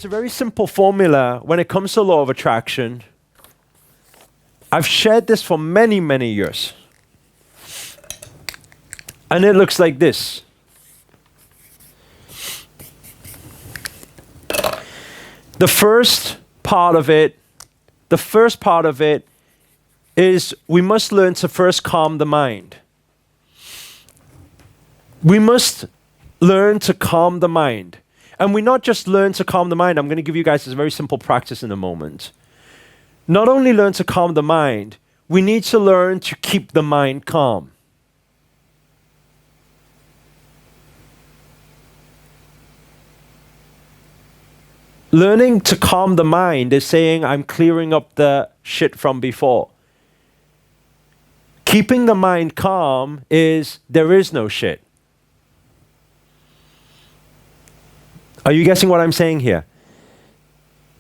a very simple formula when it comes to law of attraction. I've shared this for many, many years. And it looks like this. The first part of it is we must learn to first calm the mind. We must learn to calm the mind. And we not just learn to calm the mind. I'm going to give you guys this very simple practice in a moment. Not only learn to calm the mind, we need to learn to keep the mind calm. Learning to calm the mind is saying, I'm clearing up the shit from before. Keeping the mind calm is, there is no shit. Are you guessing what I'm saying here?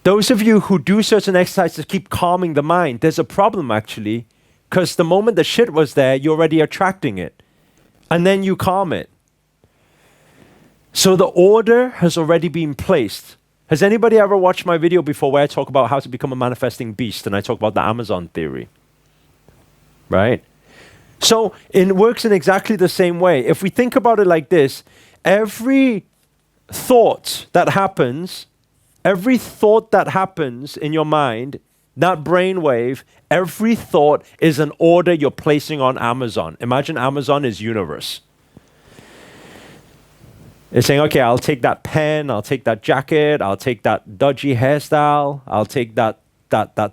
Those of you who do certain exercises to keep calming the mind, there's a problem actually, because the moment the shit was there, you're already attracting it. And then you calm it. So the order has already been placed. Has anybody ever watched my video before where I talk about how to become a manifesting beast and I talk about the Amazon theory? Right? So it works in exactly the same way. If we think about it like this, every thought that happens in your mind, that brainwave, every thought is an order you're placing on Amazon. Imagine Amazon is universe. It's saying, okay, I'll take that pen, I'll take that jacket, I'll take that dodgy hairstyle, I'll take that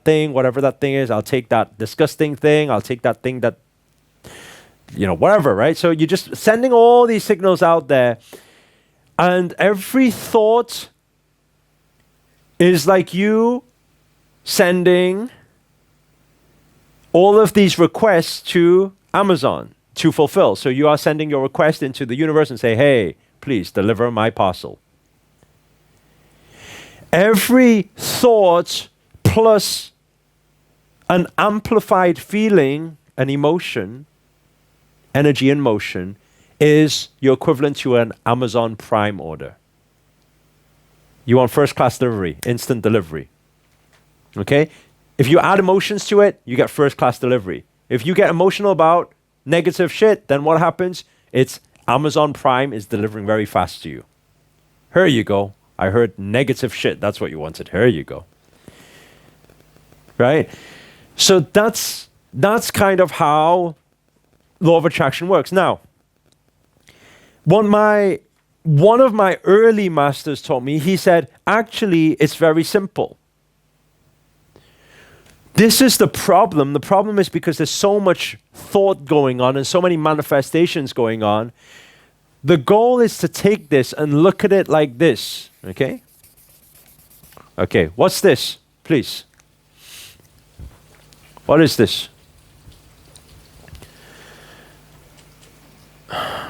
thing, whatever that thing is, I'll take that disgusting thing, I'll take that thing that, whatever, right? So you're just sending all these signals out there, and every thought is like you sending all of these requests to Amazon to fulfill. So you are sending your request into the universe and say, hey, please deliver my parcel. Every thought plus an amplified feeling, an emotion, energy in motion, is your equivalent to an Amazon Prime order. You want first class delivery, instant delivery. Okay? If you add emotions to it, you get first class delivery. If you get emotional about negative shit, then what happens? It's Amazon Prime is delivering very fast to you. Here you go. I heard negative shit. That's what you wanted. Here you go. Right? So that's kind of how law of attraction works. Now, one of my early masters taught me, he said, actually, it's very simple. This is the problem. The problem is because there's so much thought going on and so many manifestations going on. The goal is to take this and look at it like this, okay? Okay, what's this, please? What is this?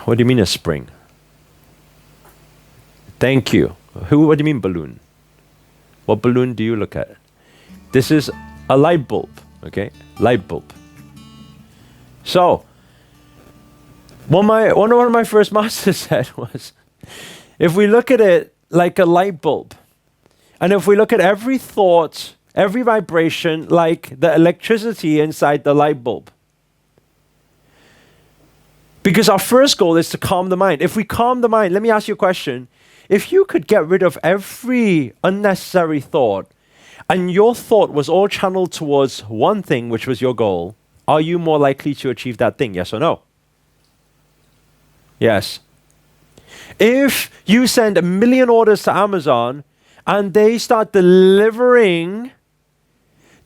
What do you mean a spring? Thank you. What do you mean balloon? What balloon do you look at? This is a light bulb, okay? Light bulb. So, one of my first masters said was, if we look at it like a light bulb, and if we look at every thought, every vibration like the electricity inside the light bulb, because our first goal is to calm the mind. If we calm the mind, let me ask you a question. If you could get rid of every unnecessary thought, and your thought was all channeled towards one thing, which was your goal, are you more likely to achieve that thing? Yes or no? Yes. If you send 1 million orders to Amazon and they start delivering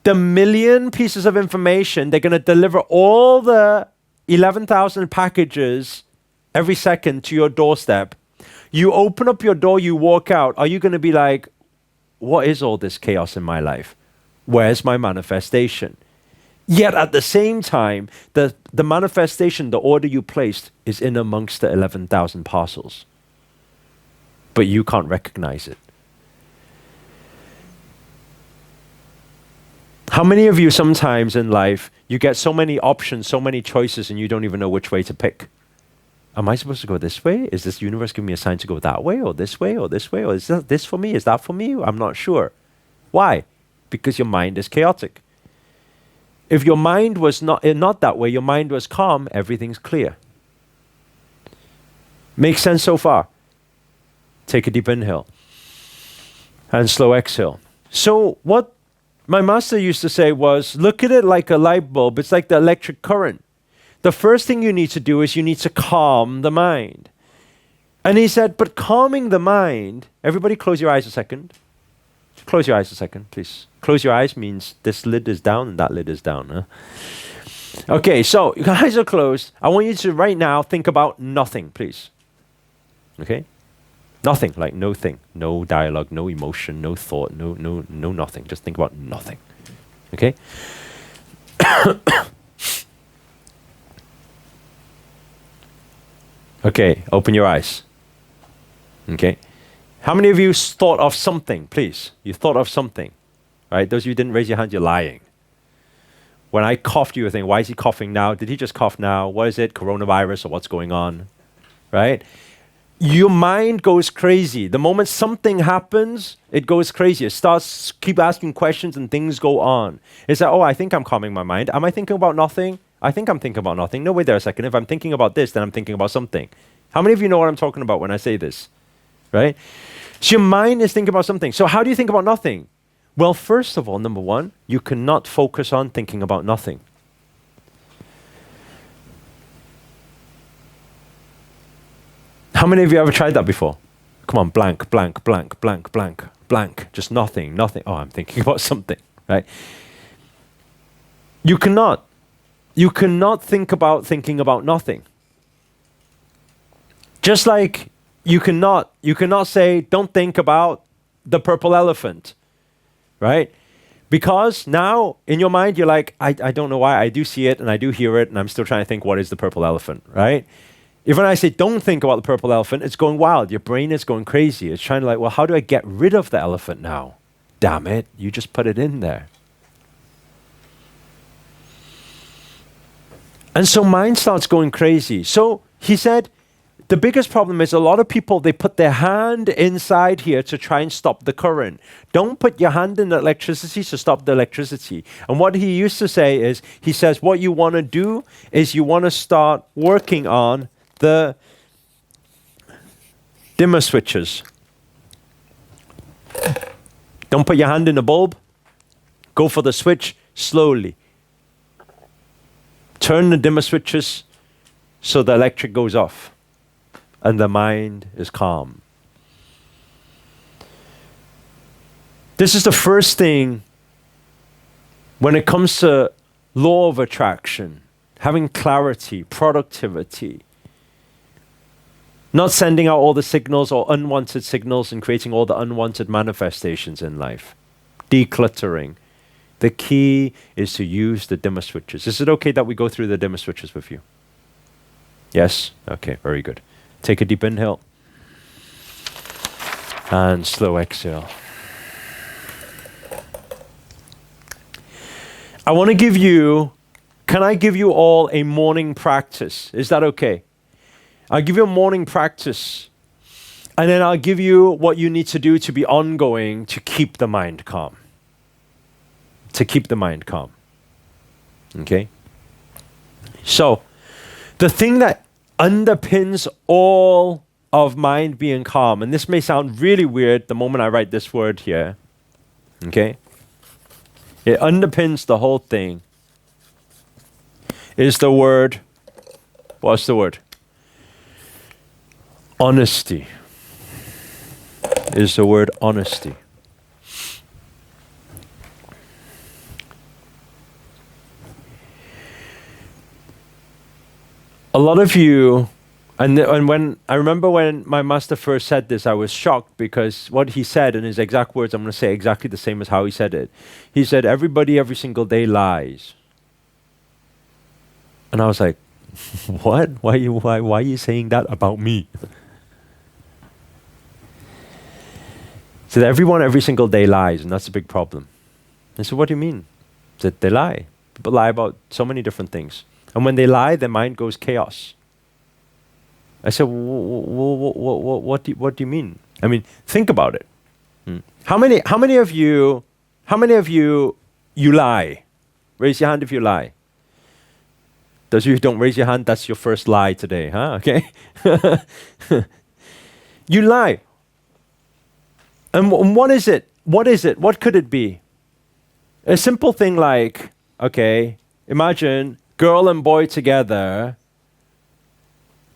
the 1 million pieces of information, they're going to deliver all the 11,000 packages every second to your doorstep. You open up your door, you walk out. Are you going to be like, what is all this chaos in my life? Where's my manifestation? Yet at the same time, the manifestation, the order you placed, is in amongst the 11,000 parcels. But you can't recognize it. How many of you sometimes in life, you get so many options, so many choices, and you don't even know which way to pick? am I supposed to go this way? Is this universe giving me a sign to go that way or this way or this way? Or is this for me? Is that for me? I'm not sure. Why? Because your mind is chaotic. If your mind was not that way, your mind was calm, everything's clear. Makes sense so far? Take a deep inhale and slow exhale. So what my master used to say was, look at it like a light bulb. It's like the electric current. The first thing you need to do is you need to calm the mind. And he said, but calming the mind, everybody close your eyes a second. Close your eyes a second, please. Close your eyes means this lid is down and that lid is down. Huh? Okay, so your eyes are closed. I want you to right now think about nothing, please. Okay? Nothing, like no thing, no dialogue, no emotion, no thought, no nothing. Just think about nothing. Okay? Okay, open your eyes. Okay? How many of you thought of something, please? You thought of something, right? Those of you who didn't raise your hand, you're lying. When I coughed, you were thinking, why is he coughing now? Did he just cough now? What is it, coronavirus or what's going on? Right? Your mind goes crazy. The moment something happens, it goes crazy. It starts keep asking questions and things go on. It's like, oh, I think I'm calming my mind. Am I thinking about nothing? I think I'm thinking about nothing. No, wait there a second. If I'm thinking about this, then I'm thinking about something. How many of you know what I'm talking about when I say this? Right? So your mind is thinking about something. So how do you think about nothing? Well, first of all, number one, you cannot focus on thinking about nothing. How many of you ever tried that before? Come on, blank, blank, blank, blank, blank, blank. Just nothing, nothing. Oh, I'm thinking about something, right? You cannot think about thinking about nothing. Just like you cannot say, don't think about the purple elephant, right? Because now in your mind, you're like, I don't know why, I do see it and I do hear it and I'm still trying to think what is the purple elephant, right? If when I say don't think about the purple elephant, it's going wild. Your brain is going crazy. It's trying to like, well, how do I get rid of the elephant now? Damn it, you just put it in there. And so mind starts going crazy. So he said, the biggest problem is a lot of people, they put their hand inside here to try and stop the current. Don't put your hand in the electricity to stop the electricity. And what he used to say is, he says, what you want to do is you want to start working on the dimmer switches. Don't put your hand in the bulb. Go for the switch slowly. Turn the dimmer switches so the electric goes off and the mind is calm. This is the first thing when it comes to law of attraction, having clarity, productivity, not sending out all the signals or unwanted signals and creating all the unwanted manifestations in life. Decluttering. The key is to use the dimmer switches. Is it okay that we go through the dimmer switches with you? Yes? Okay, very good. Take a deep inhale. And slow exhale. I want to give you, can I give you all a morning practice? Is that okay? I'll give you a morning practice, and then I'll give you what you need to do to be ongoing to keep the mind calm. To keep the mind calm. Okay? So, the thing that underpins all of mind being calm, and this may sound really weird the moment I write this word here, okay? It underpins the whole thing, is the word, what's the word? Honesty. Is the word honesty. A lot of you, and when I remember when my master first said this, I was shocked because what he said in his exact words, I'm going to say exactly the same as how he said it. He said, everybody every single day lies. And I was like, what? Why are you saying that about me? So everyone every single day lies, and that's a big problem. And so what do you mean? That they lie. People lie about so many different things. And when they lie, their mind goes chaos. I said, what do you mean? I mean, think about it. How many of you, you lie? Raise your hand if you lie. Those of you who don't raise your hand, that's your first lie today, huh? Okay. You lie. And what is it? What is it? What could it be? A simple thing like, okay, imagine girl and boy together.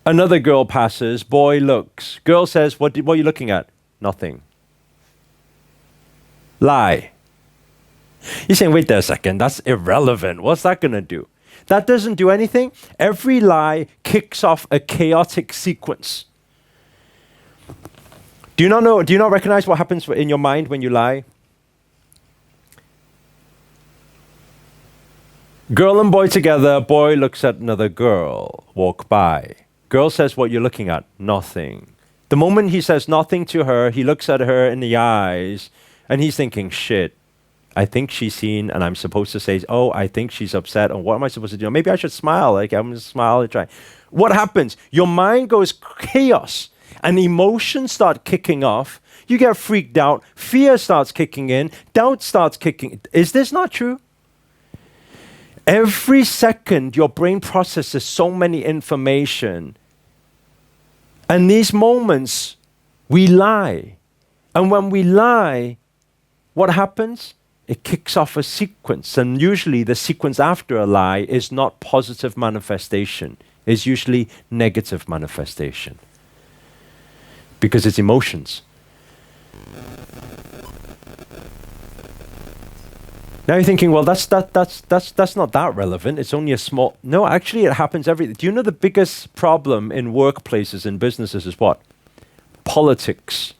Another girl passes, boy looks. Girl says, what are you looking at? Nothing. Lie. You're saying, wait there a second, that's irrelevant. What's that going to do? That doesn't do anything. Every lie kicks off a chaotic sequence. Do you not recognize what happens in your mind when you lie? Girl and boy together, boy looks at another girl, walk by. Girl says, what you're looking at? Nothing. The moment he says nothing to her, he looks at her in the eyes, and he's thinking, shit, I think she's seen, and I'm supposed to say, oh, I think she's upset, and what am I supposed to do? Maybe I should smile, like I'm going to smile and try. What happens? Your mind goes chaos, and emotions start kicking off. You get freaked out, fear starts kicking in, doubt starts kicking in. Is this not true? Every second, your brain processes so many information. And these moments, we lie. And when we lie, what happens? It kicks off a sequence. And usually the sequence after a lie is not positive manifestation. It's usually negative manifestation. Because it's emotions. Now you're thinking, well, that's not that relevant. It's only a small. No, actually, it happens every. Do you know the biggest problem in workplaces and businesses is what? Politics.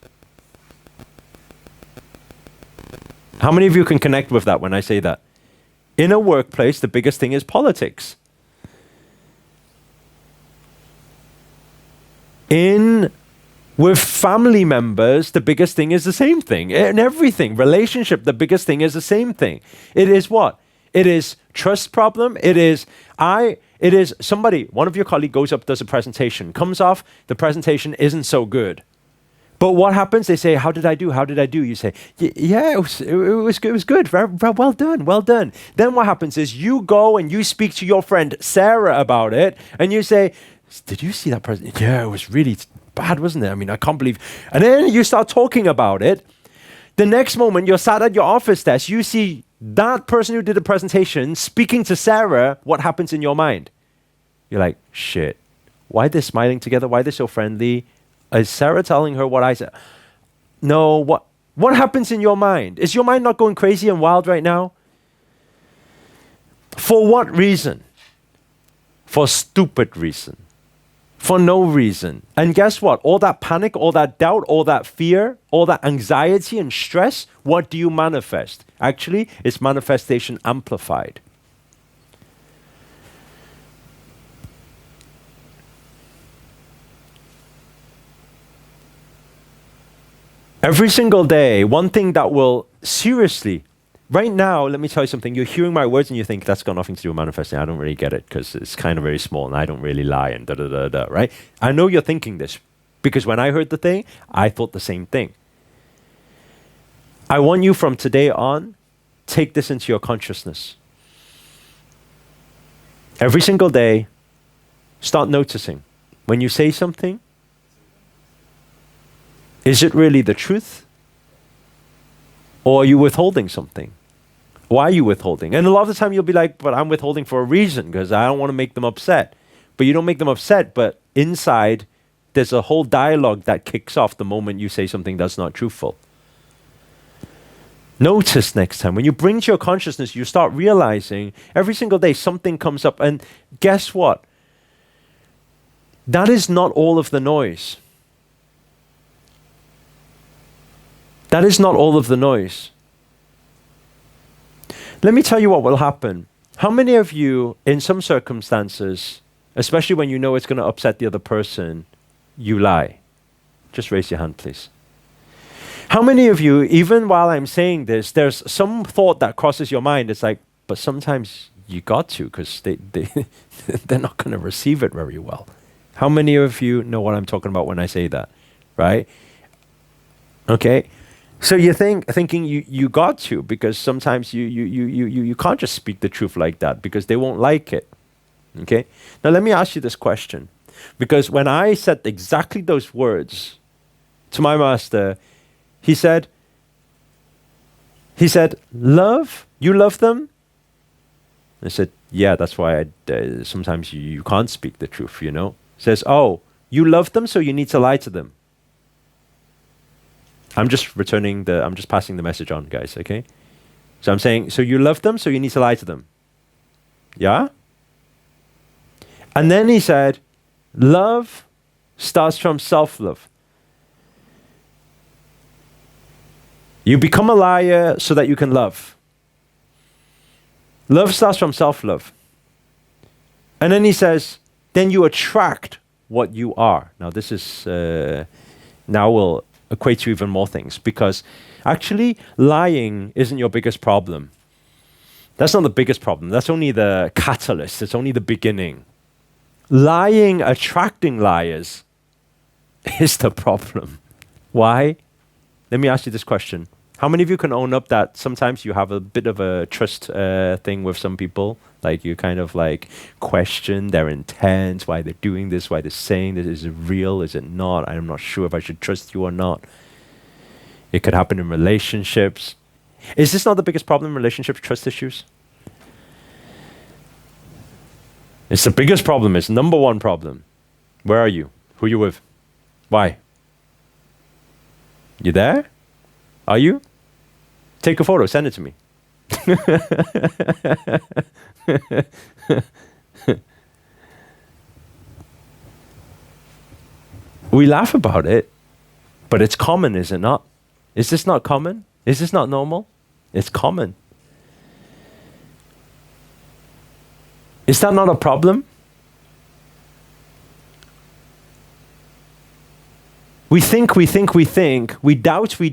How many of you can connect with that when I say that? In a workplace, the biggest thing is politics. With family members, the biggest thing is the same thing. In everything, relationship, the biggest thing is the same thing. It is what? It is trust problem. It is somebody, one of your colleagues goes up, does a presentation, comes off, the presentation isn't so good. But what happens? They say, how did I do? How did I do? You say, yeah, it was good. It was good. Well done. Well done. Then what happens is you go and you speak to your friend Sarah about it, and you say, did you see that presentation? Yeah, it was really bad, wasn't it? I mean, I can't believe. And then you start talking about it. The next moment, you're sat at your office desk, you see that person who did the presentation speaking to Sarah. What happens in your mind? You're like, shit, why are they smiling together? Why are they so friendly? Is Sarah telling her what I said? No, what happens in your mind? Is your mind not going crazy and wild right now? For what reason? For stupid reason. For no reason. And guess what? All that panic, all that doubt, all that fear, all that anxiety and stress, what do you manifest? Actually, it's manifestation amplified. Every single day, one thing that will seriously, right now, let me tell you something. You're hearing my words and you think that's got nothing to do with manifesting. I don't really get it because it's kind of very small and I don't really lie and da-da-da-da, right? I know you're thinking this because when I heard the thing, I thought the same thing. I want you from today on, take this into your consciousness. Every single day, start noticing. When you say something, is it really the truth? Or are you withholding something? Why are you withholding? And a lot of the time you'll be like, but I'm withholding for a reason because I don't want to make them upset. But you don't make them upset, but inside there's a whole dialogue that kicks off the moment you say something that's not truthful. Notice next time, when you bring to your consciousness, you start realizing every single day something comes up. And guess what? That is not all of the noise. That is not all of the noise. Let me tell you what will happen. How many of you, in some circumstances, especially when you know it's going to upset the other person, you lie? Just raise your hand, please. How many of you, even while I'm saying this, there's some thought that crosses your mind. It's like, but sometimes you got to because they're not going to receive it very well. How many of you know what I'm talking about when I say that, right? Okay. So you're thinking you got to, because sometimes you can't just speak the truth like that because they won't like it. Okay. Now let me ask you this question, because when I said exactly those words to my master, he said, love, you love them? I said, yeah, that's why sometimes you can't speak the truth, you know? Says, oh, you love them, so you need to lie to them. I'm just passing the message on, guys, okay? So I'm saying, so you love them, so you need to lie to them. Yeah? And then he said, love starts from self-love. You become a liar so that you can love. Love starts from self-love. And then he says, then you attract what you are. Now this is, now will equate to even more things, because actually lying isn't your biggest problem. That's not the biggest problem. That's only the catalyst. It's only the beginning. Lying, attracting liars is the problem. Why? Let me ask you this question. How many of you can own up that sometimes you have a bit of a trust thing with some people? Like you kind of like question their intent, why they're doing this, why they're saying this. Is it real? Is it not? I'm not sure if I should trust you or not. It could happen in relationships. Is this not the biggest problem in relationships, trust issues? It's the biggest problem. It's number one problem. Where are you? Who are you with? Why? You there? Are you? Take a photo, send it to me. We laugh about it, but it's common, is it not? Is this not common? Is this not normal? It's common. Is that not a problem? We think, we doubt, we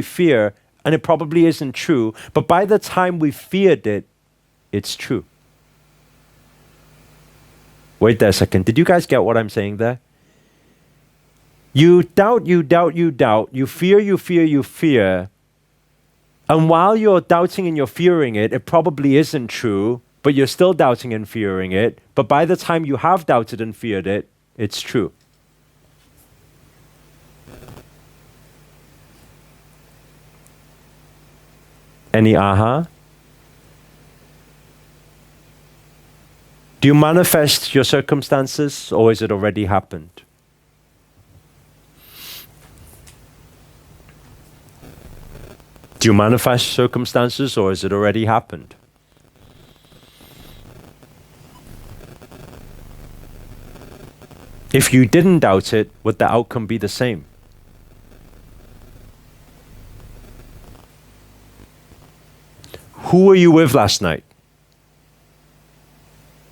fear, and it probably isn't true. But by the time we feared it, it's true. Wait there a second. Did you guys get what I'm saying there? You doubt, you fear. And while you're doubting and you're fearing it, it probably isn't true, but you're still doubting and fearing it. But by the time you have doubted and feared it, it's true. Any aha? Do you manifest your circumstances, or is it already happened? Do you manifest circumstances, or is it already happened? If you didn't doubt it, would the outcome be the same? Who were you with last night?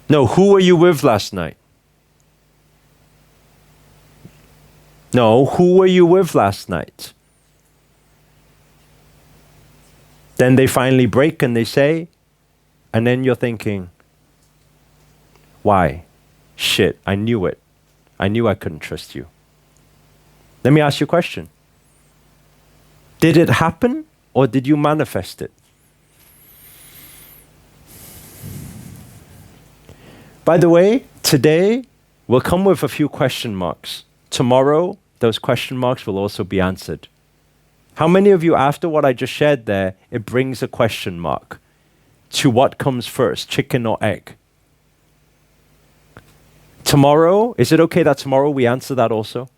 No, who were you with last night? No, who were you with last night? Then they finally break and they say, and then you're thinking, why? Shit, I knew it. I knew I couldn't trust you. Let me ask you a question. Did it happen, or did you manifest it? By the way, today will come with a few question marks. Tomorrow, those question marks will also be answered. How many of you, after what I just shared there, it brings a question mark to what comes first, chicken or egg? Tomorrow, is it okay that tomorrow we answer that also?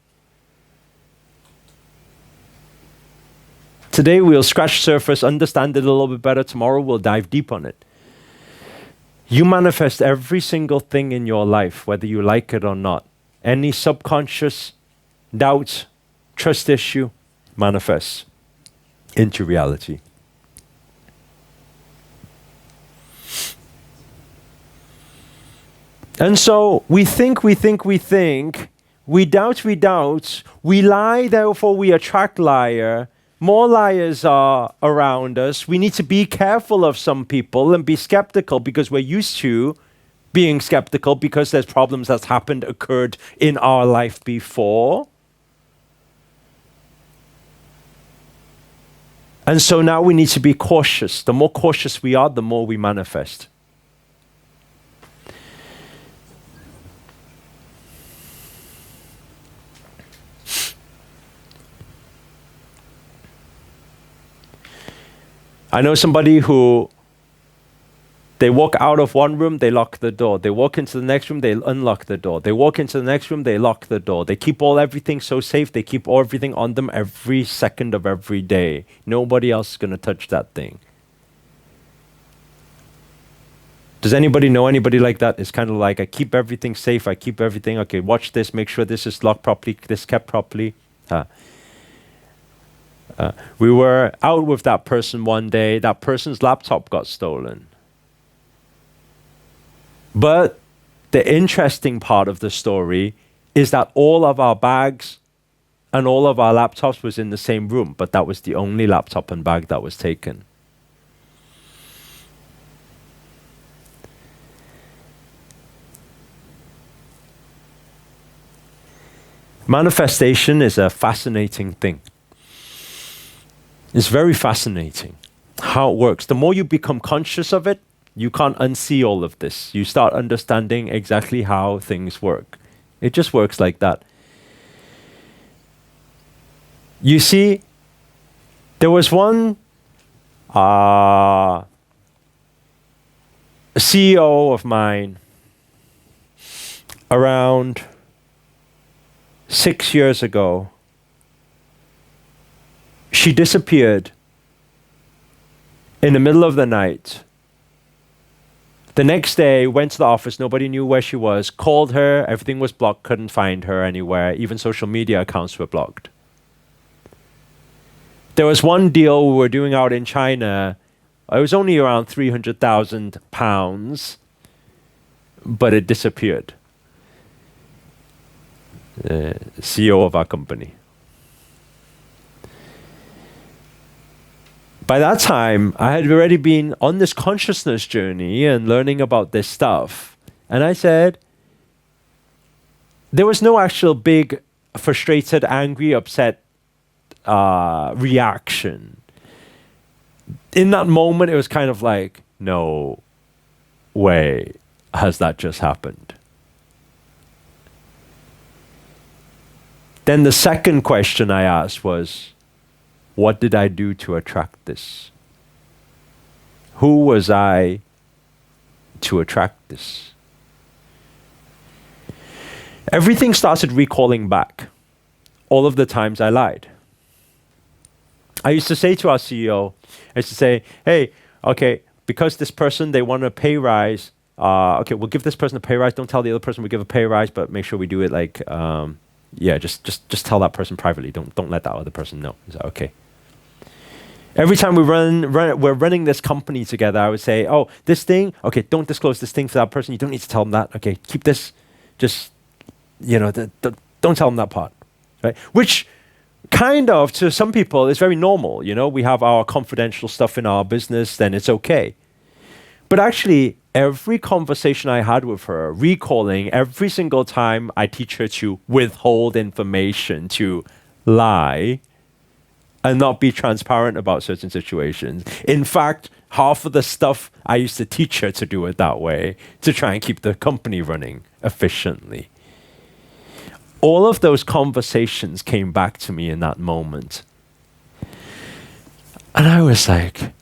Today we'll scratch surface, understand it a little bit better. Tomorrow we'll dive deep on it. You manifest every single thing in your life, whether you like it or not. Any subconscious doubt, trust issue, manifests into reality. And so we think, we doubt, we lie, therefore we attract liar. More liars are around us. We need to be careful of some people and be skeptical because we're used to being skeptical because there's problems that's occurred in our life before. And so now we need to be cautious. The more cautious we are, the more we manifest. I know somebody who, they walk out of one room, they lock the door. They walk into the next room, they unlock the door. They walk into the next room, they lock the door. They keep everything so safe, they keep everything on them every second of every day. Nobody else is going to touch that thing. Does anybody know anybody like that? It's kind of like, I keep everything safe, I keep everything, okay, watch this, make sure this is locked properly, this kept properly. We were out with that person one day. That person's laptop got stolen. But the interesting part of the story is that all of our bags and all of our laptops was in the same room, but that was the only laptop and bag that was taken. Manifestation is a fascinating thing. It's very fascinating how it works. The more you become conscious of it, you can't unsee all of this. You start understanding exactly how things work. It just works like that. You see, there was one CEO of mine around 6 years ago. She disappeared in the middle of the night. The next day, went to the office, nobody knew where she was, called her, everything was blocked, couldn't find her anywhere, even social media accounts were blocked. There was one deal we were doing out in China, it was only around £300, but it disappeared. CEO of our company. By that time, I had already been on this consciousness journey and learning about this stuff. And I said, there was no actual big, frustrated, angry, upset reaction. In that moment, it was kind of like, no way has that just happened. Then the second question I asked was, what did I do to attract this? Who was I to attract this? Everything started recalling back. All of the times I lied. I used to say to our CEO, I used to say, hey, okay, because this person, they want a pay rise, okay, we'll give this person a pay rise. Don't tell the other person we give a pay rise, but make sure we do it like, just tell that person privately. Don't let that other person know. Is that okay? Every time we're running this company together, I would say, oh, this thing, okay, don't disclose this thing to that person. You don't need to tell them that. Okay, keep this, just, don't tell them that part, right? Which kind of, to some people, is very normal. We have our confidential stuff in our business, then it's okay. But actually, every conversation I had with her, recalling every single time I teach her to withhold information, to lie, and not be transparent about certain situations. In fact, half of the stuff I used to teach her to do it that way, to try and keep the company running efficiently. All of those conversations came back to me in that moment. And I was like,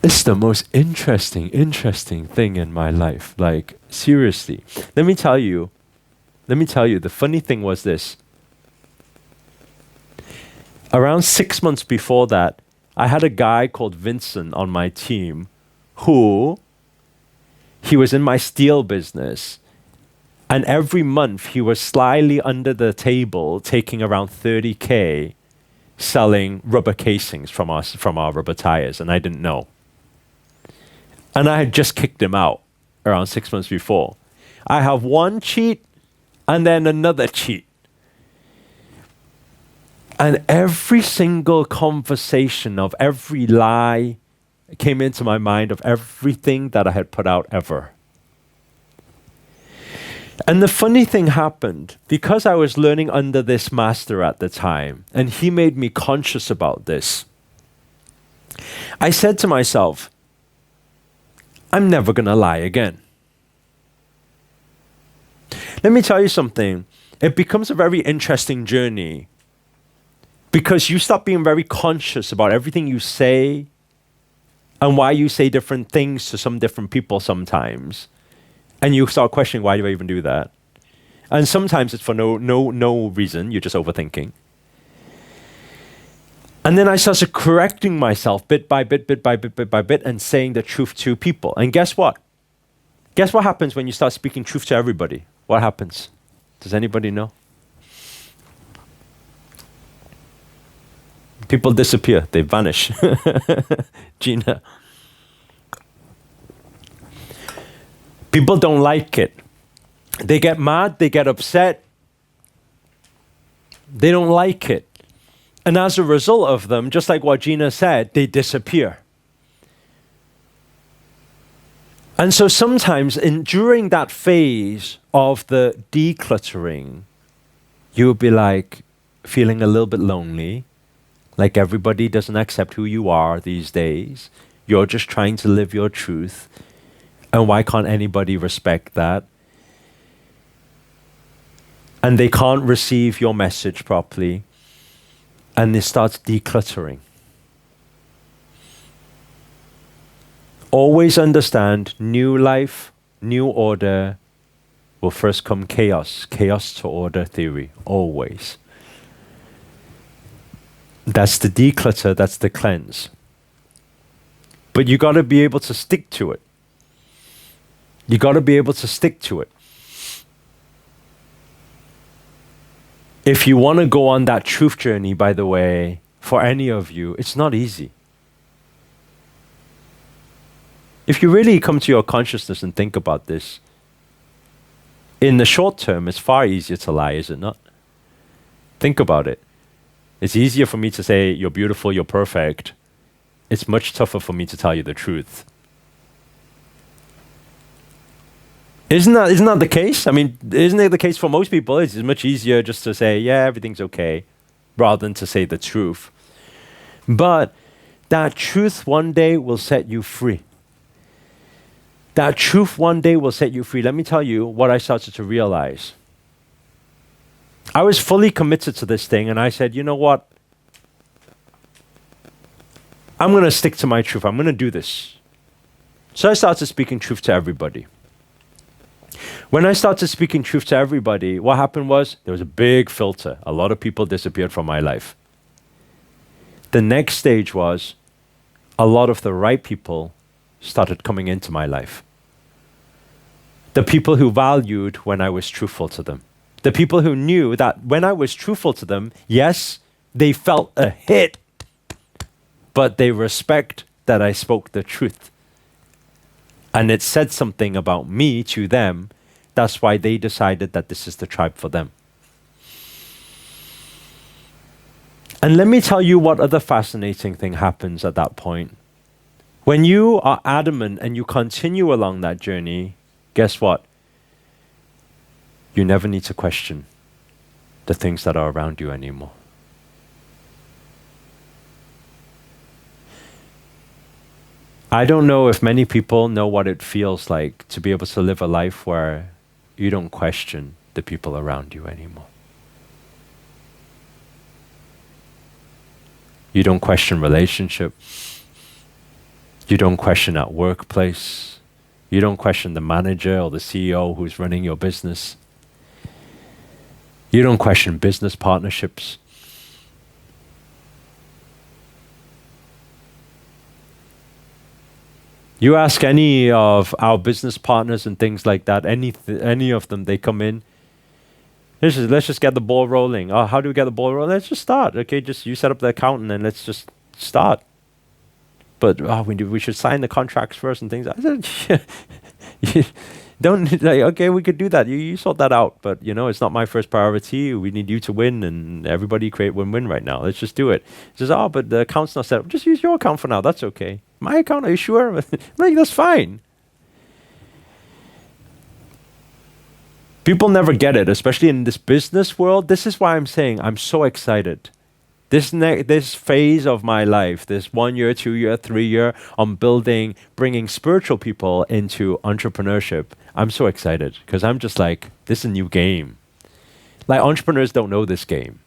this is the most interesting thing in my life. Like, seriously. Let me tell you, the funny thing was this. Around 6 months before that, I had a guy called Vincent on my team who, he was in my steel business, and every month he was slyly under the table taking around 30K selling rubber casings from our rubber tires, and I didn't know. And I had just kicked him out around 6 months before. I have one cheat and then another cheat. And every single conversation of every lie came into my mind of everything that I had put out ever. And the funny thing happened, because I was learning under this master at the time, and he made me conscious about this, I said to myself, I'm never going to lie again. Let me tell you something. It becomes a very interesting journey because you start being very conscious about everything you say and why you say different things to some different people sometimes. And you start questioning, why do I even do that? And sometimes it's for no reason. You're just overthinking. And then I started correcting myself bit by bit, and saying the truth to people. And guess what? Guess what happens when you start speaking truth to everybody? What happens? Does anybody know? People disappear. They vanish. Gina. People don't like it. They get mad. They get upset. They don't like it. And as a result of them, just like what Gina said, they disappear. And so sometimes during that phase of the decluttering, you will be like feeling a little bit lonely, like everybody doesn't accept who you are these days. You're just trying to live your truth. And why can't anybody respect that? And they can't receive your message properly. And it starts decluttering. Always understand, new life, new order, will first come chaos. Chaos to order theory, always. That's the declutter, that's the cleanse. But you got to be able to stick to it. You got to be able to stick to it. If you want to go on that truth journey, by the way, for any of you, it's not easy. If you really come to your consciousness and think about this, in the short term, it's far easier to lie, is it not? Think about it. It's easier for me to say, you're beautiful, you're perfect. It's much tougher for me to tell you the truth. Isn't that the case? I mean, isn't it the case for most people? It's much easier just to say, yeah, everything's okay, rather than to say the truth. But that truth one day will set you free. That truth one day will set you free. Let me tell you what I started to realize. I was fully committed to this thing, and I said, you know what? I'm going to stick to my truth. I'm going to do this. So I started speaking truth to everybody. When I started speaking truth to everybody, what happened was there was a big filter. A lot of people disappeared from my life. The next stage was a lot of the right people started coming into my life. The people who valued when I was truthful to them. The people who knew that when I was truthful to them, yes, they felt a hit, but they respect that I spoke the truth. And it said something about me to them. That's why they decided that this is the tribe for them. And let me tell you what other fascinating thing happens at that point. When you are adamant and you continue along that journey, guess what? You never need to question the things that are around you anymore. I don't know if many people know what it feels like to be able to live a life where you don't question the people around you anymore. You don't question relationship. You don't question at workplace. You don't question the manager or the CEO who's running your business. You don't question business partnerships. You ask any of our business partners and things like that, any of them, they come in. Let's just get the ball rolling. Oh, how do we get the ball rolling? Let's just start. Okay, just you set up the account and then let's just start. But we should sign the contracts first and things. I said, you don't like. Okay, we could do that. You sort that out. But it's not my first priority. We need you to win, and everybody create win-win right now. Let's just do it. He says, but the account's not set up. Just use your account for now. That's okay. My account? Are you sure? Like, that's fine. People never get it, especially in this business world. This is why I'm saying I'm so excited. This phase of my life, this 1 year, 2 year, 3 year, on bringing spiritual people into entrepreneurship. I'm so excited because I'm just like, this is a new game. Like entrepreneurs don't know this game.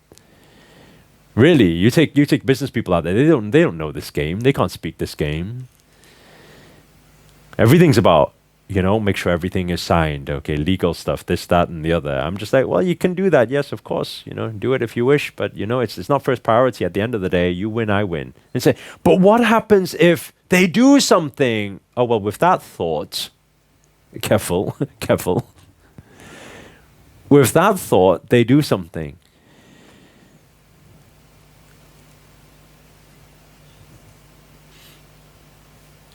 Really, you take business people out there, they don't know this game. They can't speak this game. Everything's about, make sure everything is signed, okay, legal stuff, this, that, and the other. I'm just like, well, you can do that, yes, of course, do it if you wish, but it's not first priority. At the end of the day, you win, I win. And say, but what happens if they do something? Oh, well, with that thought, careful, careful. With that thought, they do something.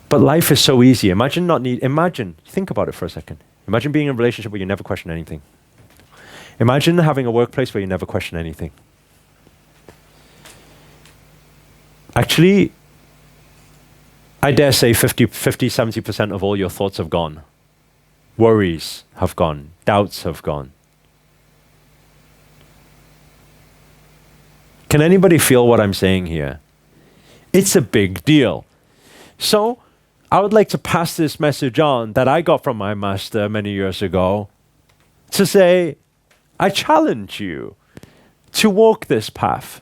But life is so easy. Imagine, think about it for a second. Imagine being in a relationship where you never question anything. Imagine having a workplace where you never question anything. Actually, I dare say 70% of all your thoughts have gone. Worries have gone. Doubts have gone. Can anybody feel what I'm saying here? It's a big deal. So, I would like to pass this message on that I got from my master many years ago to say, I challenge you to walk this path.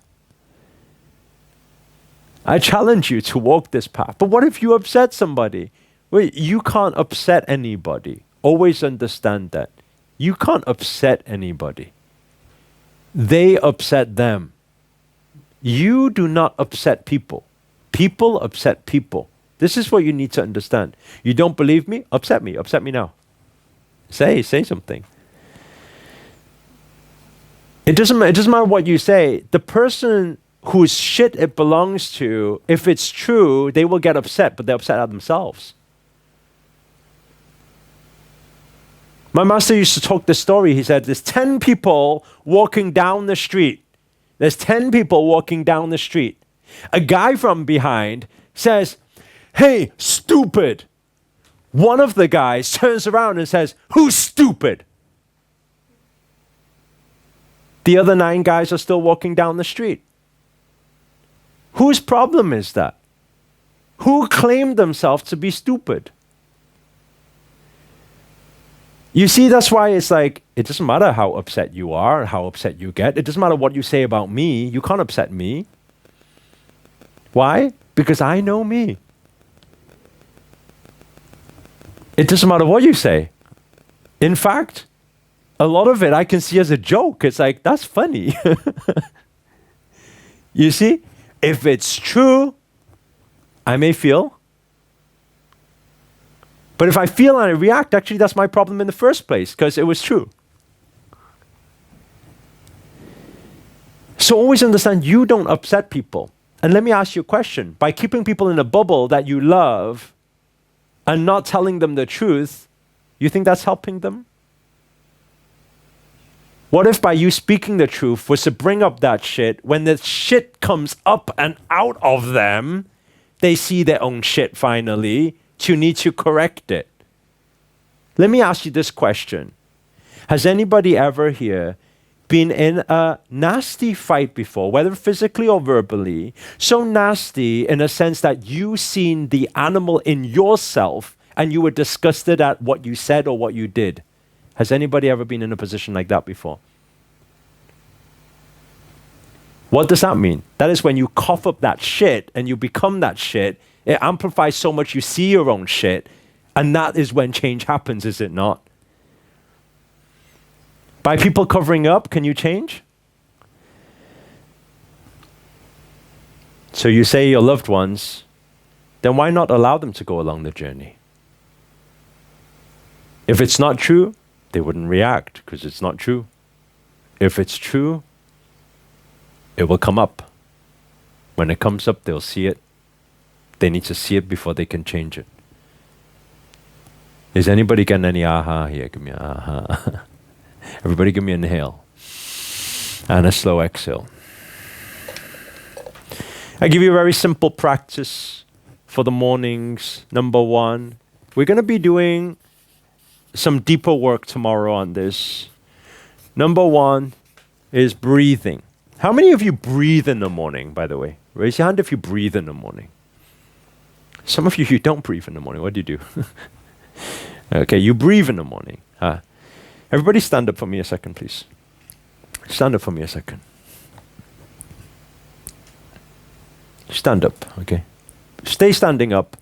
I challenge you to walk this path. But what if you upset somebody? Wait, you can't upset anybody. Always understand that. You can't upset anybody. They upset them. You do not upset people. People upset people. This is what you need to understand. You don't believe me? Upset me. Upset me now. Say something. It doesn't matter what you say. The person whose shit it belongs to, if it's true, they will get upset, but they're upset at themselves. My master used to talk this story. He said, there's 10 people walking down the street. There's 10 people walking down the street. A guy from behind says, hey, stupid. One of the guys turns around and says, who's stupid? The other 9 guys are still walking down the street. Whose problem is that? Who claimed themselves to be stupid? You see, that's why it's like, it doesn't matter how upset you are, how upset you get. It doesn't matter what you say about me. You can't upset me. Why? Because I know me. It doesn't matter what you say. In fact, a lot of it I can see as a joke. It's like, that's funny. You see, if it's true, I may feel. But if I feel and I react, actually that's my problem in the first place, because it was true. So always understand you don't upset people. And let me ask you a question. By keeping people in a bubble that you love and not telling them the truth, you think that's helping them? What if by you speaking the truth was to bring up that shit, when the shit comes up and out of them, they see their own shit finally, to need to correct it? Let me ask you this question. Has anybody ever here been in a nasty fight before, whether physically or verbally, so nasty in a sense that you seen the animal in yourself and you were disgusted at what you said or what you did? Has anybody ever been in a position like that before? What does that mean? That is when you cough up that shit and you become that shit. It amplifies so much you see your own shit, and that is when change happens, is it not? By people covering up, can you change? So you say your loved ones, then why not allow them to go along the journey? If it's not true, they wouldn't react because it's not true. If it's true, it will come up. When it comes up, they'll see it. They need to see it before they can change it. Is anybody getting any aha here? Give me an aha. Everybody give me an inhale and a slow exhale. I give you a very simple practice for the mornings. Number 1, we're going to be doing some deeper work tomorrow on this. Number one is breathing. How many of you breathe in the morning, by the way? Raise your hand if you breathe in the morning. Some of you don't breathe in the morning. What do you do? Okay, you breathe in the morning. Everybody stand up for me a second, please. Stand up for me a second. Stand up, okay? Stay standing up.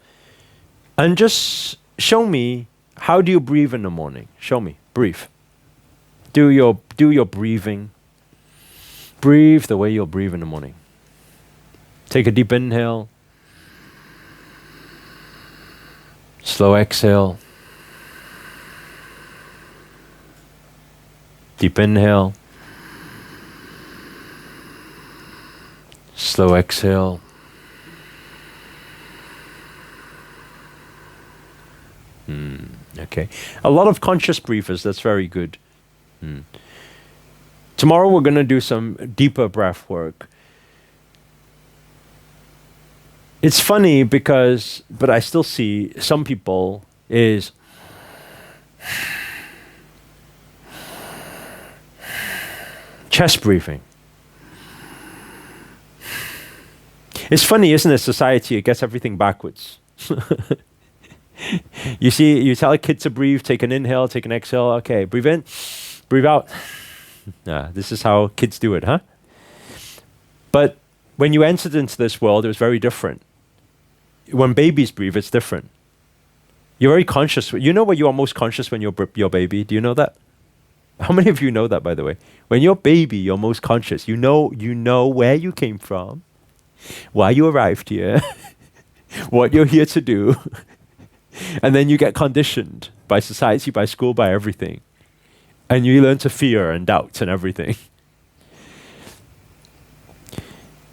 And just show me, how do you breathe in the morning? Show me. Breathe. Do your breathing. Breathe the way you'll breathe in the morning. Take a deep inhale. Slow exhale. Deep inhale. Slow exhale. Okay. A lot of conscious breathers, that's very good. Tomorrow we're going to do some deeper breath work. It's funny because, but I still see some people is chest breathing. It's funny, isn't it? Society, it gets everything backwards. You see, you tell a kid to breathe, take an inhale, take an exhale. Okay, breathe in, breathe out. This is how kids do it, huh? But when you entered into this world, it was very different. When babies breathe, it's different. You're very conscious. You know what you are most conscious when you're your baby? Do you know that? How many of you know that, by the way? When you're a baby, you're most conscious. You know where you came from, why you arrived here, what you're here to do. And then you get conditioned by society, by school, by everything. And you learn to fear and doubt and everything.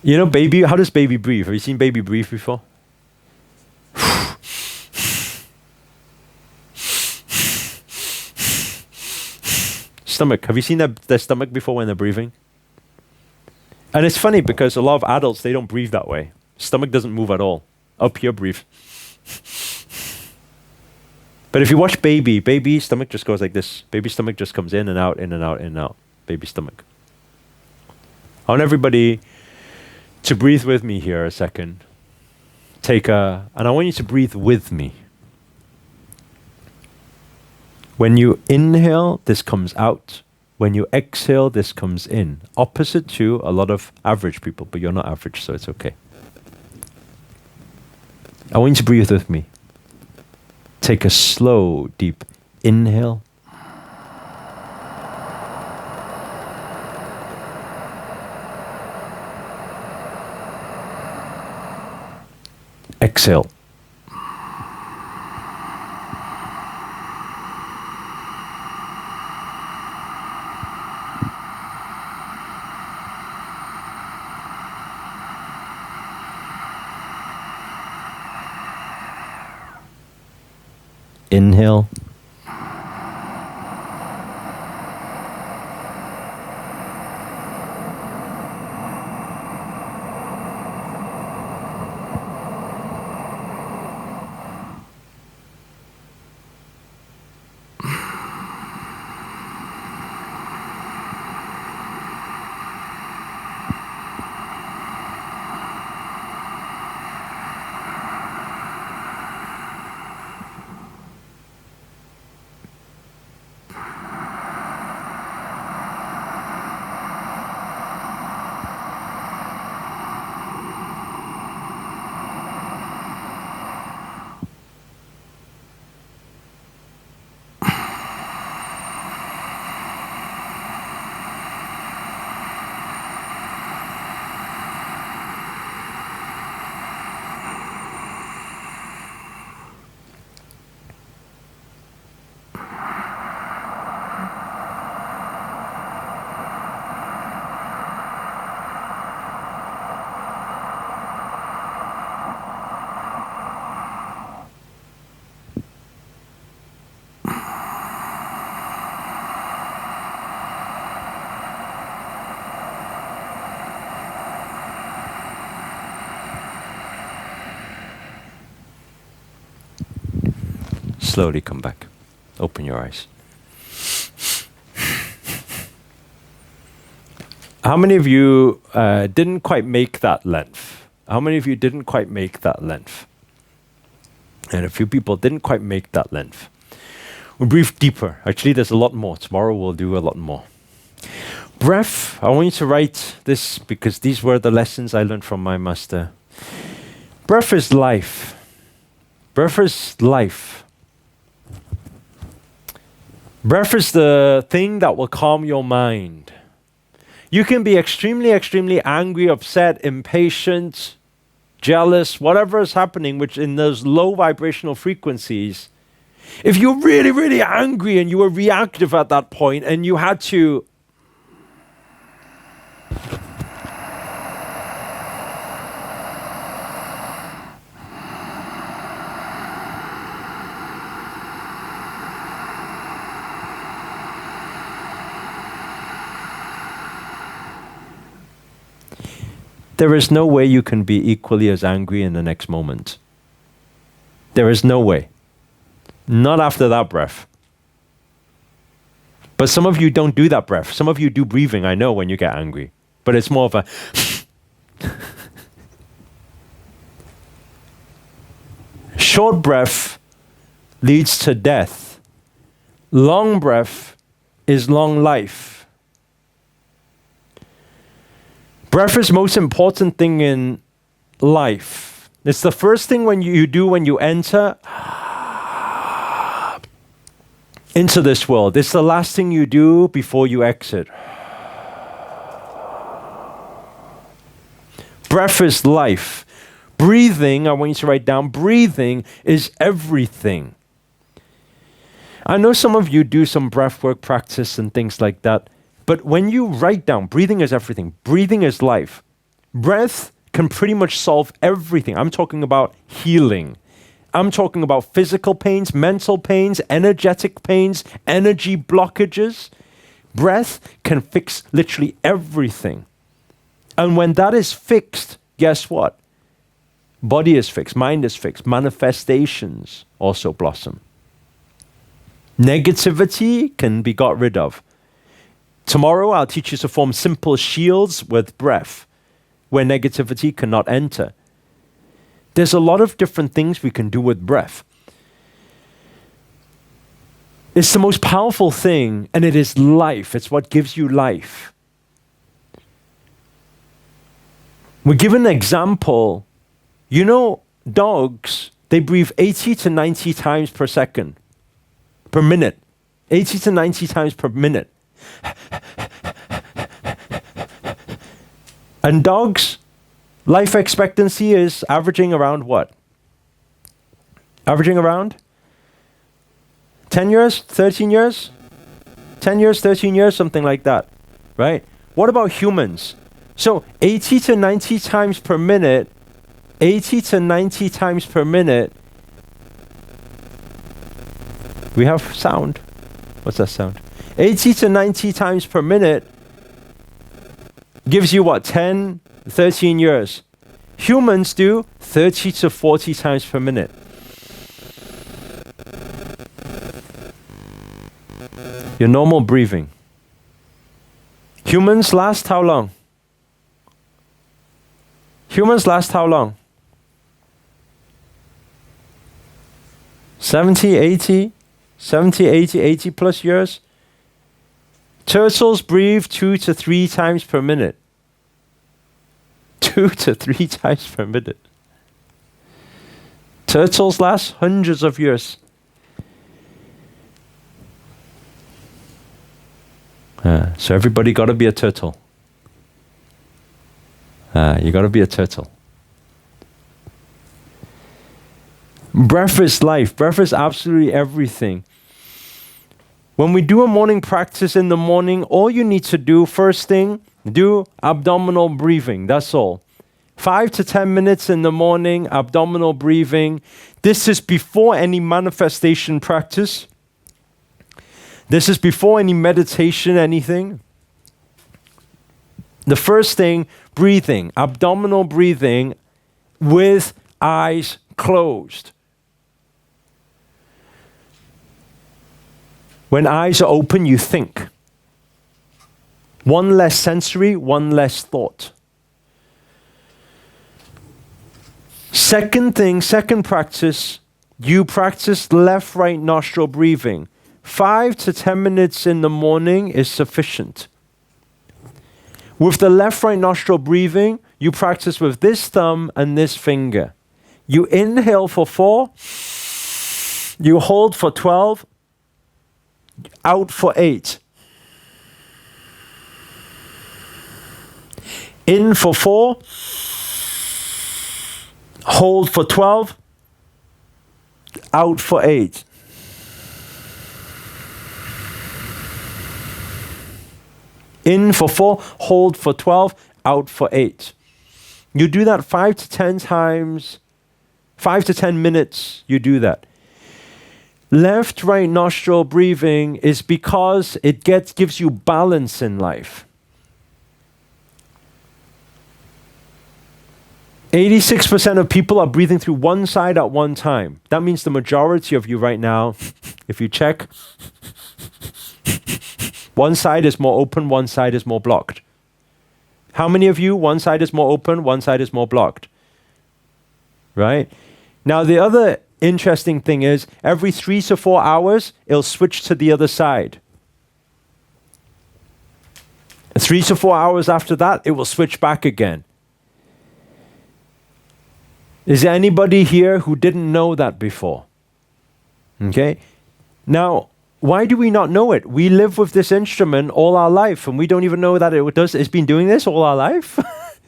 You know, baby, how does baby breathe? Have you seen baby breathe before? Stomach. Have you seen their stomach before when they're breathing? And it's funny because a lot of adults, they don't breathe that way. Stomach doesn't move at all. Up here, breathe. But if you watch baby stomach just goes like this. Baby stomach just comes in and out, in and out, in and out. Baby stomach. I want everybody to breathe with me here a second. And I want you to breathe with me. When you inhale, this comes out. When you exhale, this comes in. Opposite to a lot of average people, but you're not average, so it's okay. I want you to breathe with me. Take a slow, deep inhale. Exhale. Inhale. Slowly come back. Open your eyes. How many of you didn't quite make that length? How many of you didn't quite make that length? And a few people didn't quite make that length. We'll breathe deeper. Actually, there's a lot more. Tomorrow we'll do a lot more. Breath, I want you to write this because these were the lessons I learned from my master. Breath is life. Breath is life. Breath is the thing that will calm your mind. You can be extremely, extremely angry, upset, impatient, jealous, whatever is happening, which in those low vibrational frequencies. If you're really, really angry and you were reactive at that point and you had to there is no way you can be equally as angry in the next moment. There is no way. Not after that breath. But some of you don't do that breath. Some of you do breathing, I know, when you get angry. But it's more of a short breath leads to death. Long breath is long life. Breath is the most important thing in life. It's the first thing when you do when you enter into this world. It's the last thing you do before you exit. Breath is life. Breathing, I want you to write down, breathing is everything. I know some of you do some breath work practice and things like that. But when you write down, breathing is everything. Breathing is life. Breath can pretty much solve everything. I'm talking about healing. I'm talking about physical pains, mental pains, energetic pains, energy blockages. Breath can fix literally everything. And when that is fixed, guess what? Body is fixed, mind is fixed, manifestations also blossom. Negativity can be got rid of. Tomorrow, I'll teach you to form simple shields with breath, where negativity cannot enter. There's a lot of different things we can do with breath. It's the most powerful thing, and it is life. It's what gives you life. We give an example. You know, dogs, they breathe 80 to 90 times per second, per minute. 80 to 90 times per minute. And dogs, life expectancy is averaging around what? Averaging around 10 years, 13 years? 10 years, 13 years, something like that, right? What about humans? So 80 to 90 times per minute, 80 to 90 times per minute, we have sound. What's that sound? 80 to 90 times per minute gives you what, 10, 13 years. Humans do 30 to 40 times per minute. Your normal breathing. Humans last how long? Humans last how long? 70, 80, 80 plus years. Turtles breathe 2 to 3 times per minute. 2 to 3 times per minute. Turtles last hundreds of years. So everybody got to be a turtle. You got to be a turtle. Breath is life. Breath is absolutely everything. When we do a morning practice in the morning, all you need to do, first thing, do abdominal breathing. That's all. 5 to 10 minutes in the morning, abdominal breathing. This is before any manifestation practice. This is before any meditation, anything. The first thing, breathing, abdominal breathing with eyes closed. When eyes are open, you think. One less sensory, one less thought. Second thing, second practice, you practice left-right nostril breathing. 5 to 10 minutes in the morning is sufficient. With the left-right nostril breathing, you practice with this thumb and this finger. You inhale for 4, you hold for 12, out for 8. In for 4, hold for 12, out for 8. In for 4, hold for 12, out for 8. You do that 5 to 10 times, 5 to 10 minutes, you do that. Left, right nostril breathing is because it gives you balance in life. 86% of people are breathing through one side at one time. That means the majority of you right now, if you check, one side is more open, one side is more blocked. How many of you, one side is more open, one side is more blocked? Right? Now the other interesting thing is, every 3 to 4 hours, it'll switch to the other side. 3 to 4 hours after that, it will switch back again. Is there anybody here who didn't know that before? Okay? Now, why do we not know it? We live with this instrument all our life, and we don't even know that it's been doing this all our life.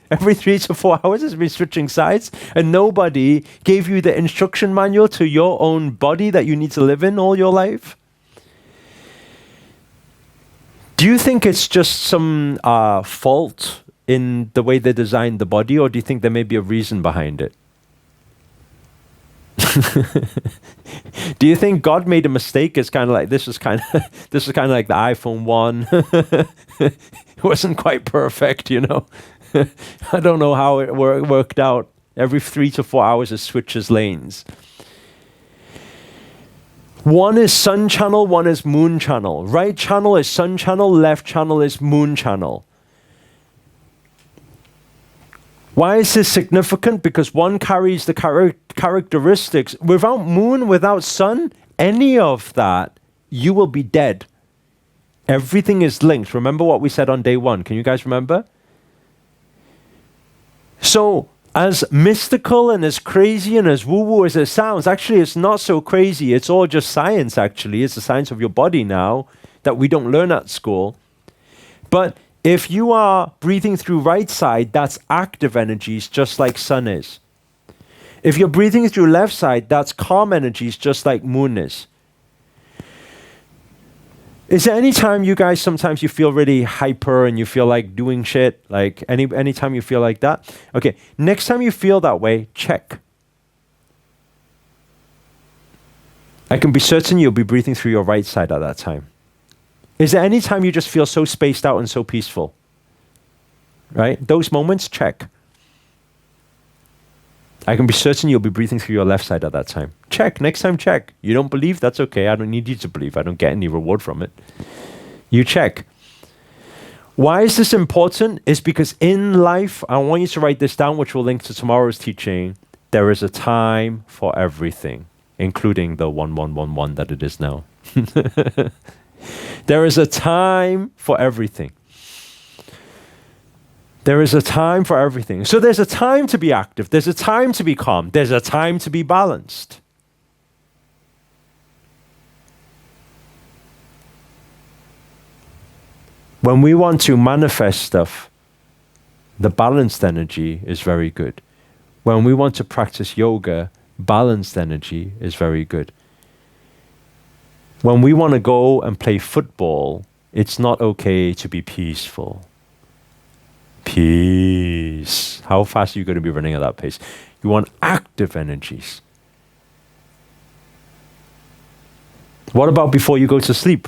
Every 3 to 4 hours it's been switching sides, and nobody gave you the instruction manual to your own body that you need to live in all your life. Do you think it's just some fault in the way they designed the body, or do you think there may be a reason behind it? Do you think God made a mistake? It's kind of like this was kind of like the iPhone 1. It wasn't quite perfect, you know. I don't know how it worked out. Every 3 to 4 hours it switches lanes. One is sun channel, one is moon channel. Right channel is sun channel, left channel is moon channel. Why is this significant? Because one carries the characteristics. Without moon, without sun, any of that, you will be dead. Everything is linked. Remember what we said on day 1. Can you guys remember? So, as mystical and as crazy and as woo-woo as it sounds, actually it's not so crazy. It's all just science, actually. It's the science of your body now that we don't learn at school. But if you are breathing through right side, that's active energies, just like sun is. If you're breathing through left side, that's calm energies, just like moon is. Is there any time you guys, sometimes you feel really hyper and you feel like doing shit? Like any time you feel like that? Okay, next time you feel that way, check. I can be certain you'll be breathing through your right side at that time. Is there any time you just feel so spaced out and so peaceful? Right? Those moments, check. I can be certain you'll be breathing through your left side at that time. Check. Next time, check. You don't believe? That's okay. I don't need you to believe. I don't get any reward from it. You check. Why is this important? It's because in life, I want you to write this down, which will link to tomorrow's teaching. There is a time for everything, including the 1111 that it is now. There is a time for everything. There is a time for everything. So there's a time to be active. There's a time to be calm. There's a time to be balanced. When we want to manifest stuff, the balanced energy is very good. When we want to practice yoga, balanced energy is very good. When we want to go and play football, it's not okay to be peaceful. Peace. How fast are you going to be running at that pace? You want active energies. What about before you go to sleep?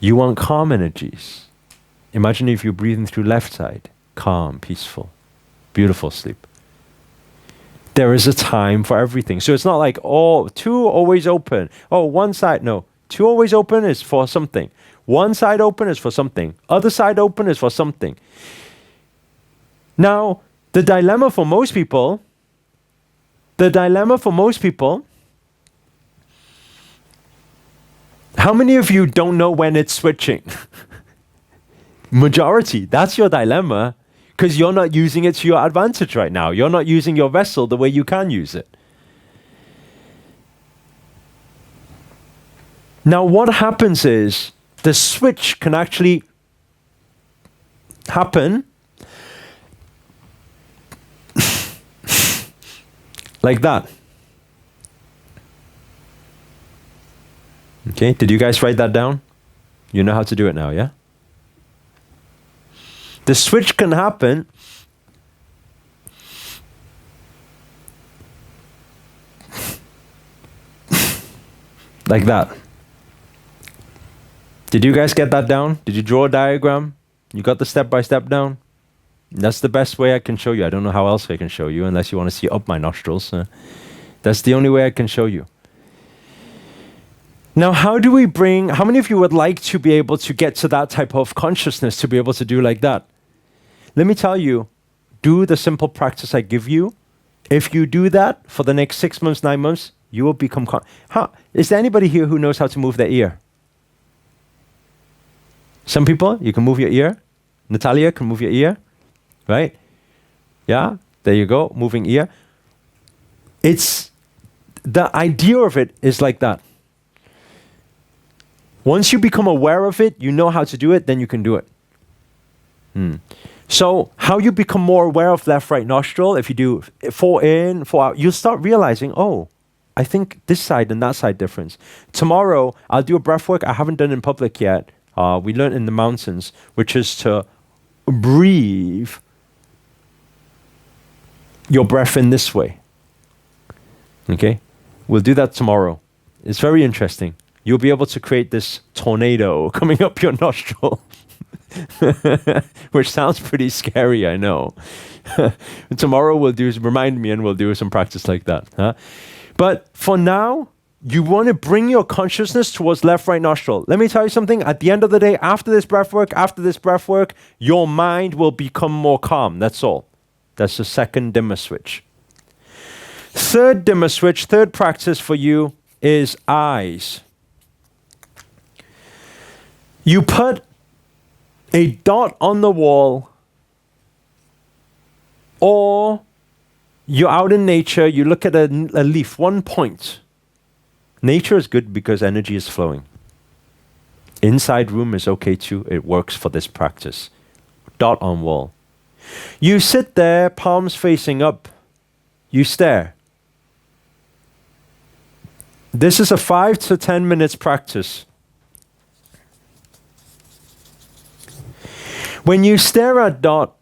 You want calm energies. Imagine if you're breathing through left side. Calm, peaceful, beautiful sleep. There is a time for everything. So it's not like, oh, 2 always open. Oh, one side. No, 2 always open is for something. One side open is for something. Other side open is for something. Now, the dilemma for most people, how many of you don't know when it's switching? Majority. That's your dilemma, because you're not using it to your advantage right now. You're not using your vessel the way you can use it. Now, what happens is the switch can actually happen like that. Okay, did you guys write that down? You know how to do it now, yeah? The switch can happen like that. Did you guys get that down? Did you draw a diagram? You got the step-by-step down? That's the best way I can show you. I don't know how else I can show you, unless you want to see up my nostrils. That's the only way I can show you. Now, how many of you would like to be able to get to that type of consciousness, to be able to do like that? Let me tell you, do the simple practice I give you. If you do that for the next 6 months, 9 months, you will become is there anybody here who knows how to move their ear? Some people, you can move your ear. Natalia can move your ear, right? Yeah, there you go, moving ear. It's, the idea of it is like that. Once you become aware of it, you know how to do it, then you can do it. So how you become more aware of left, right nostril, if you do 4 in, 4 out, you'll start realizing, oh, I think this side and that side difference. Tomorrow, I'll do a breath work I haven't done in public yet. We learned in the mountains, which is to breathe your breath in this way. Okay? We'll do that tomorrow. It's very interesting. You'll be able to create this tornado coming up your nostril. Which sounds pretty scary, I know. Tomorrow remind me and we'll do some practice like that. Huh? But for now, you want to bring your consciousness towards left, right nostril. Let me tell you something. At the end of the day, after this breath work, your mind will become more calm. That's all. That's the second dimmer switch. Third dimmer switch, third practice for you is eyes. You put a dot on the wall, or you're out in nature, you look at a leaf, 1 point. Nature is good because energy is flowing. Inside room is okay too. It works for this practice. Dot on wall. You sit there, palms facing up. You stare. This is a 5 to 10 minutes practice. When you stare at dot,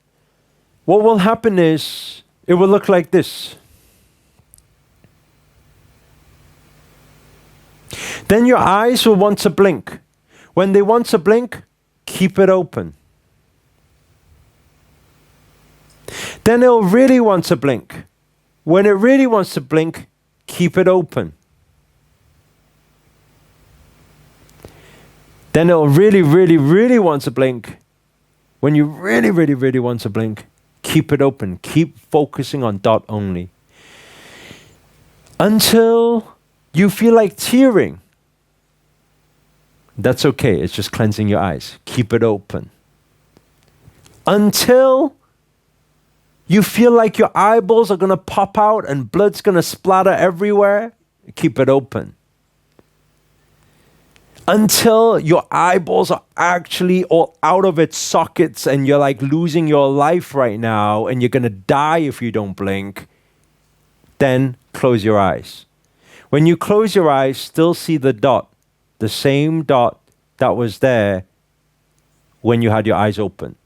what will happen is it will look like this. Then your eyes will want to blink. When they want to blink, keep it open. Then it'll really want to blink. When it really wants to blink, keep it open. Then it'll really, really, really want to blink. When you really, really, really want to blink, keep it open. Keep focusing on dot only. Until you feel like tearing. That's okay. It's just cleansing your eyes. Keep it open. Until you feel like your eyeballs are going to pop out and blood's going to splatter everywhere, keep it open. Until your eyeballs are actually all out of its sockets and you're like losing your life right now and you're going to die if you don't blink, then close your eyes. When you close your eyes, still see the dot, the same dot that was there when you had your eyes open.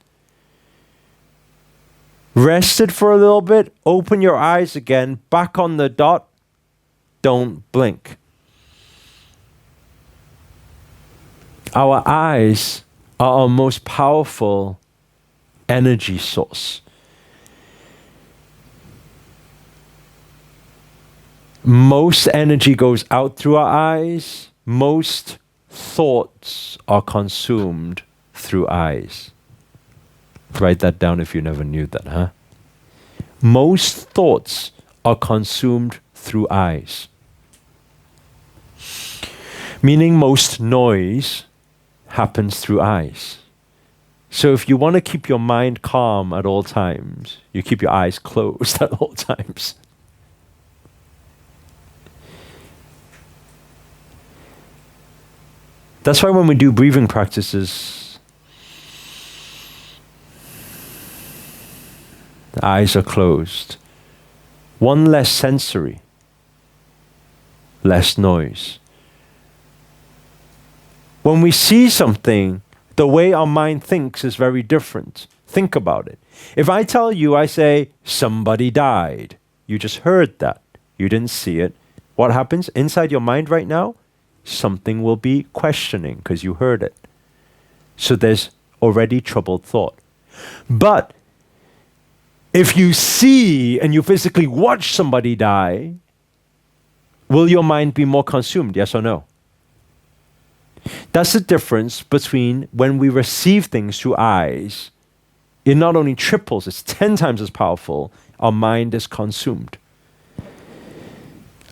Rest it for a little bit, open your eyes again, back on the dot, don't blink. Our eyes are our most powerful energy source. Most energy goes out through our eyes. Most thoughts are consumed through eyes. Write that down if you never knew that, huh? Most thoughts are consumed through eyes. Meaning most noise happens through eyes. So if you want to keep your mind calm at all times, you keep your eyes closed at all times. That's why when we do breathing practices, the eyes are closed. One less sensory, less noise. When we see something, the way our mind thinks is very different. Think about it. If I tell you, I say, somebody died. You just heard that. You didn't see it. What happens inside your mind right now? Something will be questioning because you heard it. So there's already troubled thought. But if you see and you physically watch somebody die, will your mind be more consumed? Yes or no? That's the difference between when we receive things through eyes. It not only triples, it's 10 times as powerful. Our mind is consumed.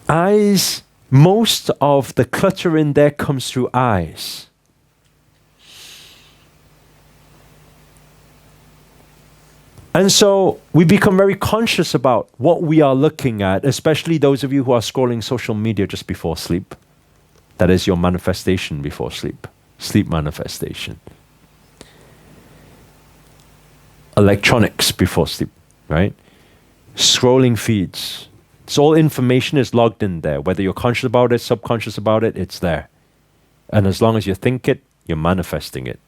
Eyes, most of the clutter in there comes through eyes. And so we become very conscious about what we are looking at, especially those of you who are scrolling social media just before sleep. That is your manifestation before sleep. Sleep manifestation. Electronics before sleep, right? Scrolling feeds. It's all information is logged in there. Whether you're conscious about it, subconscious about it, it's there. And as long as you think it, you're manifesting it.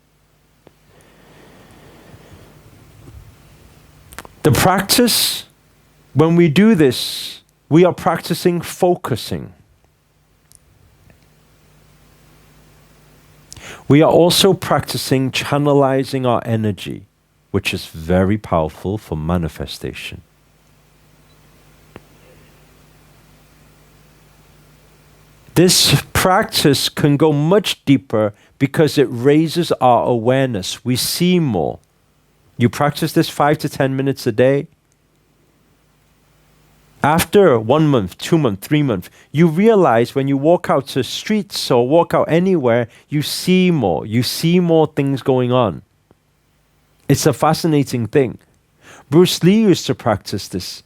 The practice, when we do this, we are practicing focusing. We are also practicing channelizing our energy, which is very powerful for manifestation. This practice can go much deeper because it raises our awareness. We see more. You practice this 5 to 10 minutes a day. After 1 month, 2 months, 3 months, you realize when you walk out to streets or walk out anywhere, you see more. You see more things going on. It's a fascinating thing. Bruce Lee used to practice this.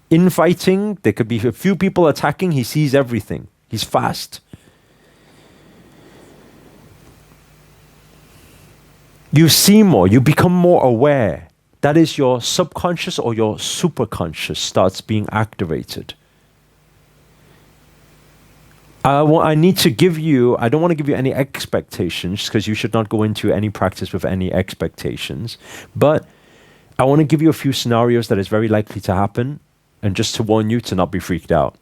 In fighting, there could be a few people attacking, he sees everything. He's fast. You see more, you become more aware. That is your subconscious or your superconscious starts being activated. I need to give you, I don't want to give you any expectations because you should not go into any practice with any expectations. But I want to give you a few scenarios that is very likely to happen and just to warn you to not be freaked out.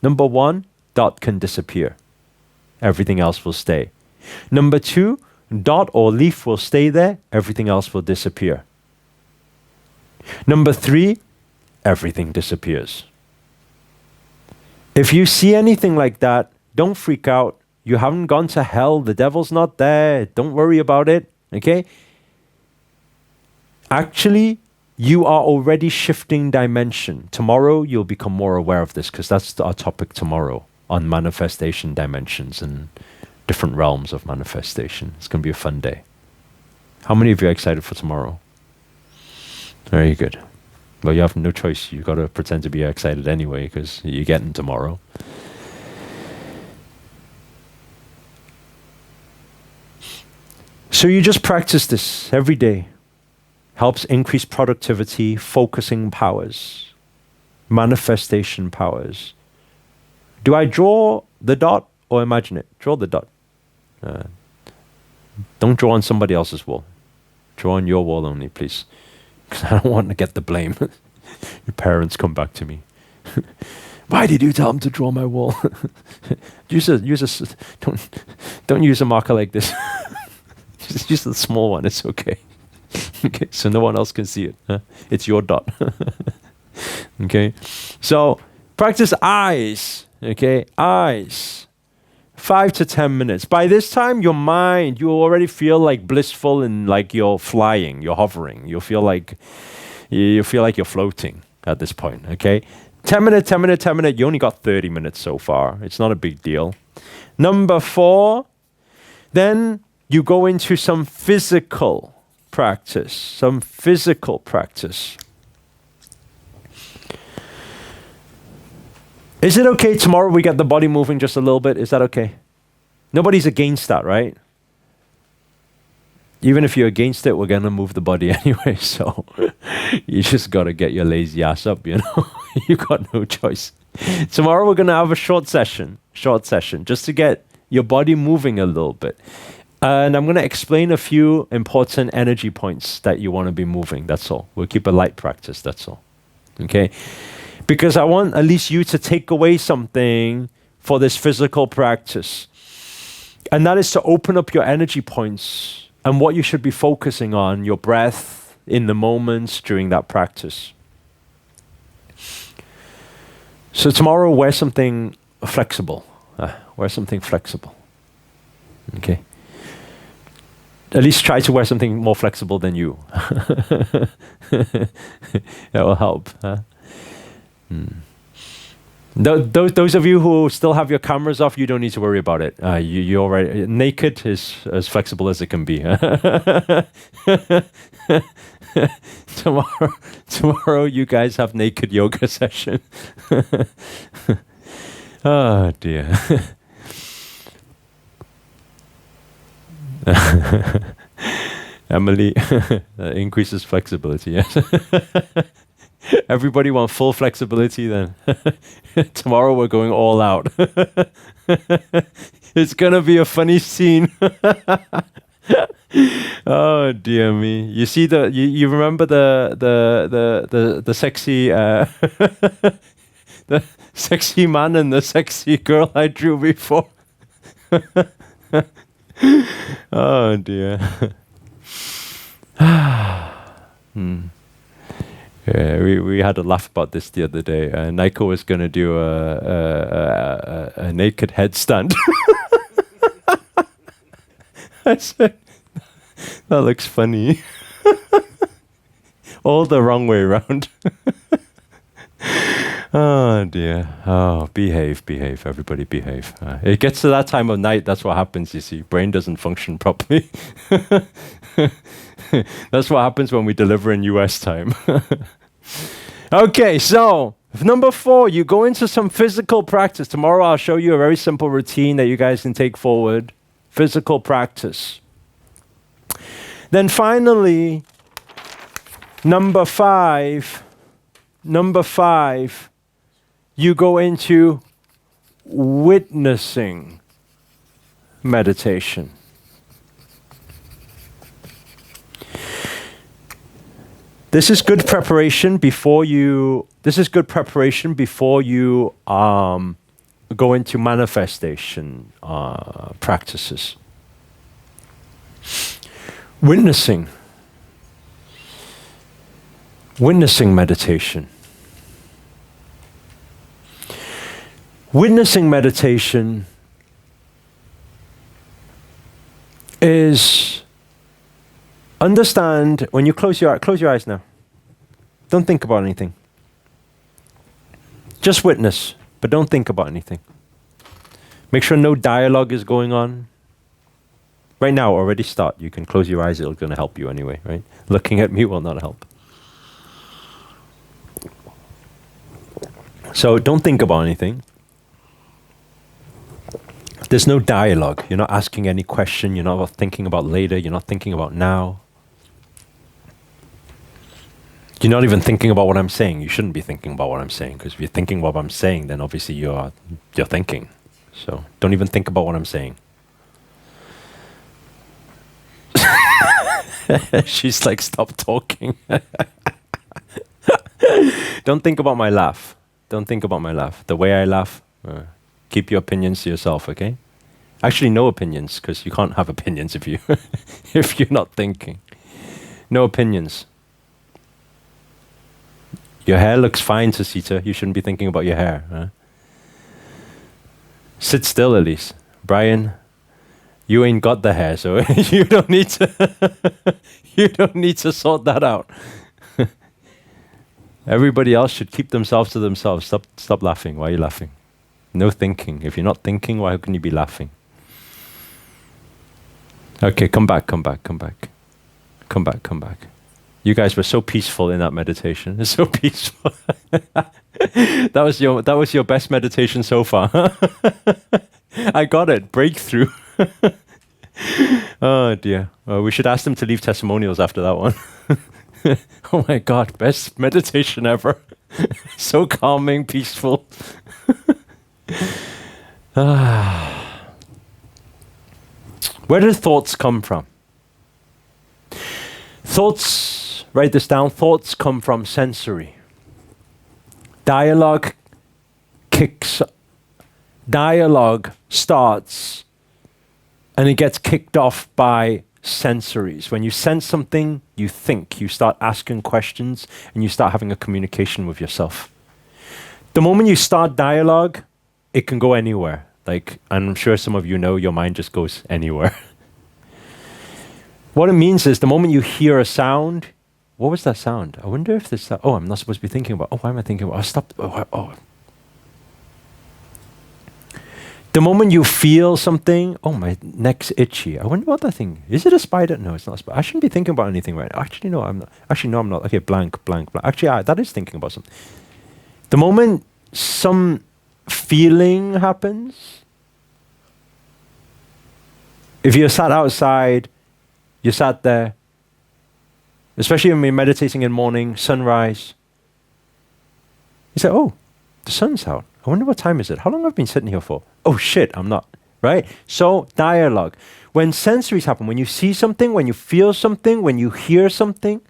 Number 1, dot can disappear. Everything else will stay. Number 2, dot or leaf will stay there. Everything else will disappear. Number 3, everything disappears. If you see anything like that, don't freak out. You haven't gone to hell. The devil's not there. Don't worry about it. Okay? Actually, you are already shifting dimension. Tomorrow, you'll become more aware of this because that's our topic tomorrow on manifestation dimensions and different realms of manifestation. It's going to be a fun day. How many of you are excited for tomorrow? Very good. Well, you have no choice. You've got to pretend to be excited anyway because you're getting tomorrow. So you just practice this every day. Helps increase productivity, focusing powers, manifestation powers. Do I draw the dot or imagine it? Draw the dot. Don't draw on somebody else's wall. Draw on your wall only, please. Because I don't want to get the blame. Your parents come back to me. Why did you tell them to draw my wall? Don't use a marker like this. Just use the small one. It's okay. Okay, so no one else can see it. Huh? It's your dot. Okay, so practice eyes. Okay, eyes. 5 to 10 minutes. By this time, your mind, you already feel like blissful and like you're flying, you're hovering. You feel like you're floating at this point, okay? 10 minutes, 10 minutes, 10 minutes. You only got 30 minutes so far. It's not a big deal. Number 4, then you go into some physical practice. Some physical practice. Is it okay tomorrow we get the body moving just a little bit? Is that okay? Nobody's against that, right? Even if you're against it, we're going to move the body anyway. So you just got to get your lazy ass up, you know. You got no choice. Tomorrow we're going to have a short session, just to get your body moving a little bit. And I'm going to explain a few important energy points that you want to be moving. That's all. We'll keep a light practice. That's all. Okay? Because I want at least you to take away something for this physical practice. And that is to open up your energy points and what you should be focusing on, your breath in the moments during that practice. So tomorrow, wear something flexible. Wear something flexible. Okay? At least try to wear something more flexible than you. That will help. Those of you who still have your cameras off, you don't need to worry about it. You're already naked is as flexible as it can be. Tomorrow, you guys have naked yoga session. Oh dear. Emily, increases flexibility. Yes. Everybody want full flexibility then. Tomorrow we're going all out. It's gonna be a funny scene. Oh dear me! You see you remember the sexy the sexy man and the sexy girl I drew before. Oh dear. Yeah, we had a laugh about this the other day. Nico was going to do a naked headstand. I said, that looks funny. All the wrong way around. Oh dear. Oh, behave, everybody behave. It gets to that time of night, that's what happens, you see. Brain doesn't function properly. That's what happens when we deliver in US time. Okay, so number 4, you go into some physical practice. Tomorrow I'll show you a very simple routine that you guys can take forward. Physical practice. Then finally, number 5, you go into witnessing meditation. This is good preparation before you go into manifestation practices. Witnessing meditation. Witnessing meditation is understand when you close your eyes now. Don't think about anything. Just witness, but don't think about anything. Make sure no dialogue is going on. Right now, already start. You can close your eyes, it's going to help you anyway, right? Looking at me will not help. So don't think about anything. There's no dialogue. You're not asking any question. You're not thinking about later. You're not thinking about now. You're not even thinking about what I'm saying. You shouldn't be thinking about what I'm saying, because if you're thinking what I'm saying, then obviously you're thinking. So don't even think about what I'm saying. She's like, stop talking. Don't think about my laugh. Don't think about my laugh. The way I laugh, keep your opinions to yourself, okay? Actually, no opinions, because you can't have opinions if you're not thinking. No opinions. Your hair looks fine, Susita. You shouldn't be thinking about your hair. Huh? Sit still at least. Brian, you ain't got the hair, so you don't need to sort that out. Everybody else should keep themselves to themselves. Stop laughing. Why are you laughing? No thinking. If you're not thinking, why can you be laughing? Okay, come back. You guys were so peaceful in that meditation. It's so peaceful. That was your best meditation so far. I got it. Breakthrough. Oh dear. We should ask them to leave testimonials after that one. Oh my God, best meditation ever. So calming, peaceful. Where do thoughts come from? Thoughts, write this down, thoughts come from sensory. Dialogue starts and it gets kicked off by sensories. When you sense something, you think, you start asking questions, and you start having a communication with yourself. The moment you start dialogue, it can go anywhere. Like, I'm sure some of you know, your mind just goes anywhere. What it means is the moment you hear a sound, what was that sound? I wonder if this, I'm not supposed to be thinking about, why am I thinking about, stop. The moment you feel something, my neck's itchy. I wonder what that thing, is it a spider? No, it's not a spider. I shouldn't be thinking about anything right now. Actually, no, I'm not. Okay, blank. Actually, that is thinking about something. The moment some feeling happens, if you're sat outside, you sat there, especially when we're meditating in morning, sunrise, you say, the sun's out. I wonder what time is it? How long have I been sitting here for? Oh shit, I'm not, right? So dialogue. When sensories happen, when you see something, when you feel something, when you hear something,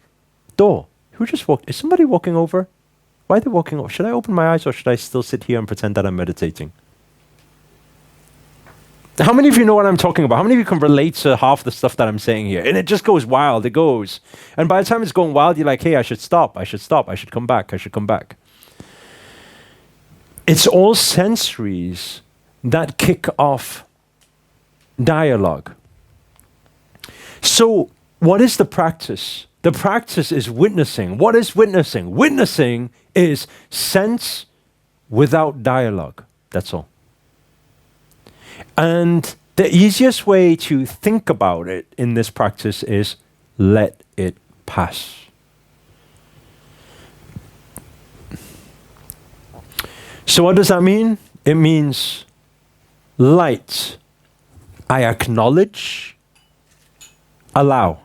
door. Who just walked? Is somebody walking over? Why are they walking over? Should I open my eyes or should I still sit here and pretend that I'm meditating? How many of you know what I'm talking about? How many of you can relate to half the stuff that I'm saying here? And it just goes wild, it goes. And by the time it's going wild, you're like, hey, I should stop, I should come back. It's all sensories that kick off dialogue. So what is the practice? The practice is witnessing. What is witnessing? Witnessing is sense without dialogue. That's all. And the easiest way to think about it in this practice is let it pass. So what does that mean? It means light. I acknowledge, allow.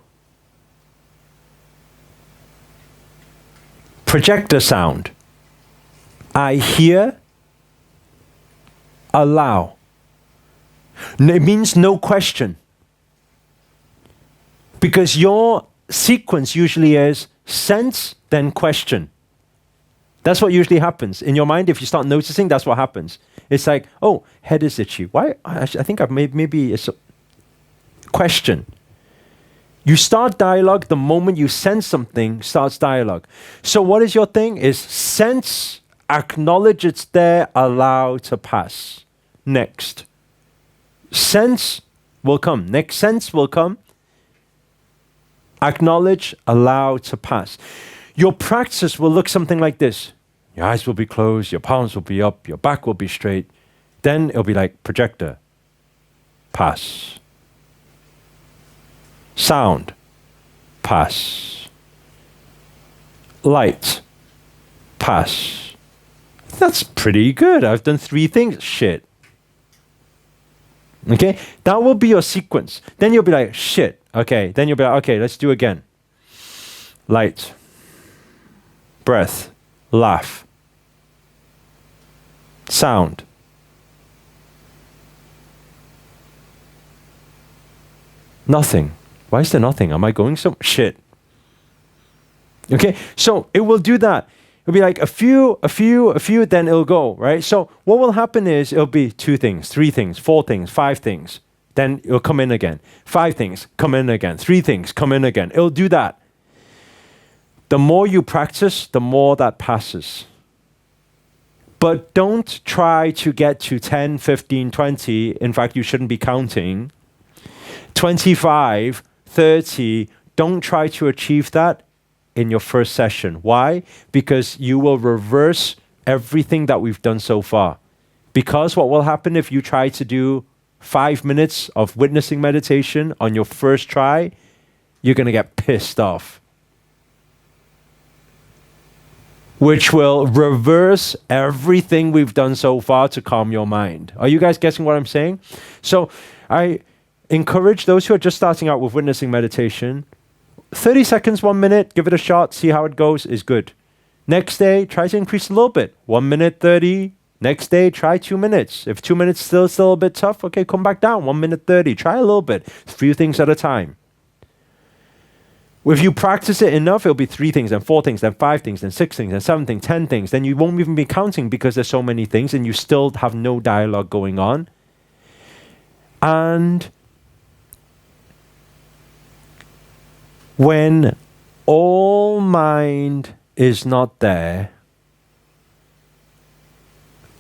Projector sound. I hear, allow. It means no question. Because your sequence usually is sense, then question. That's what usually happens. In your mind, if you start noticing, that's what happens. It's like, head is itchy. Why? I think I've maybe it's a question. You start dialogue the moment you sense something, starts dialogue. So what is your thing? Is sense, acknowledge it's there, allow to pass. Next. Sense will come. Next sense will come. Acknowledge, allow to pass. Your practice will look something like this. Your eyes will be closed, your palms will be up, your back will be straight. Then it'll be like projector. Pass. Sound. Pass. Light. Pass. That's pretty good. I've done 3 things. Shit. Okay, that will be your sequence. Then you'll be like, shit. Okay, then you'll be like, okay, let's do again. Light, breath, laugh, sound. Nothing. Why is there nothing? Am I going some shit? Okay, so it will do that. It'll be like a few, then it'll go, right? So what will happen is it'll be 2 things, 3 things, 4 things, 5 things. Then it'll come in again. 5 things, come in again. 3 things, come in again. It'll do that. The more you practice, the more that passes. But don't try to get to 10, 15, 20. In fact, you shouldn't be counting. 25, 30. Don't try to achieve that in your first session. Why? Because you will reverse everything that we've done so far. Because what will happen if you try to do 5 minutes of witnessing meditation on your first try, you're going to get pissed off. Which will reverse everything we've done so far to calm your mind. Are you guys getting what I'm saying? So I encourage those who are just starting out with witnessing meditation, 30 seconds, 1 minute, give it a shot, see how it goes, is good. Next day, try to increase a little bit. 1 minute, 30. Next day, try 2 minutes. If 2 minutes still a bit tough, okay, come back down. 1 minute, 30. Try a little bit. A few things at a time. If you practice it enough, it'll be 3 things, then 4 things, then 5 things, then 6 things, then 7 things, 10 things. Then you won't even be counting because there's so many things and you still have no dialogue going on. And when all mind is not there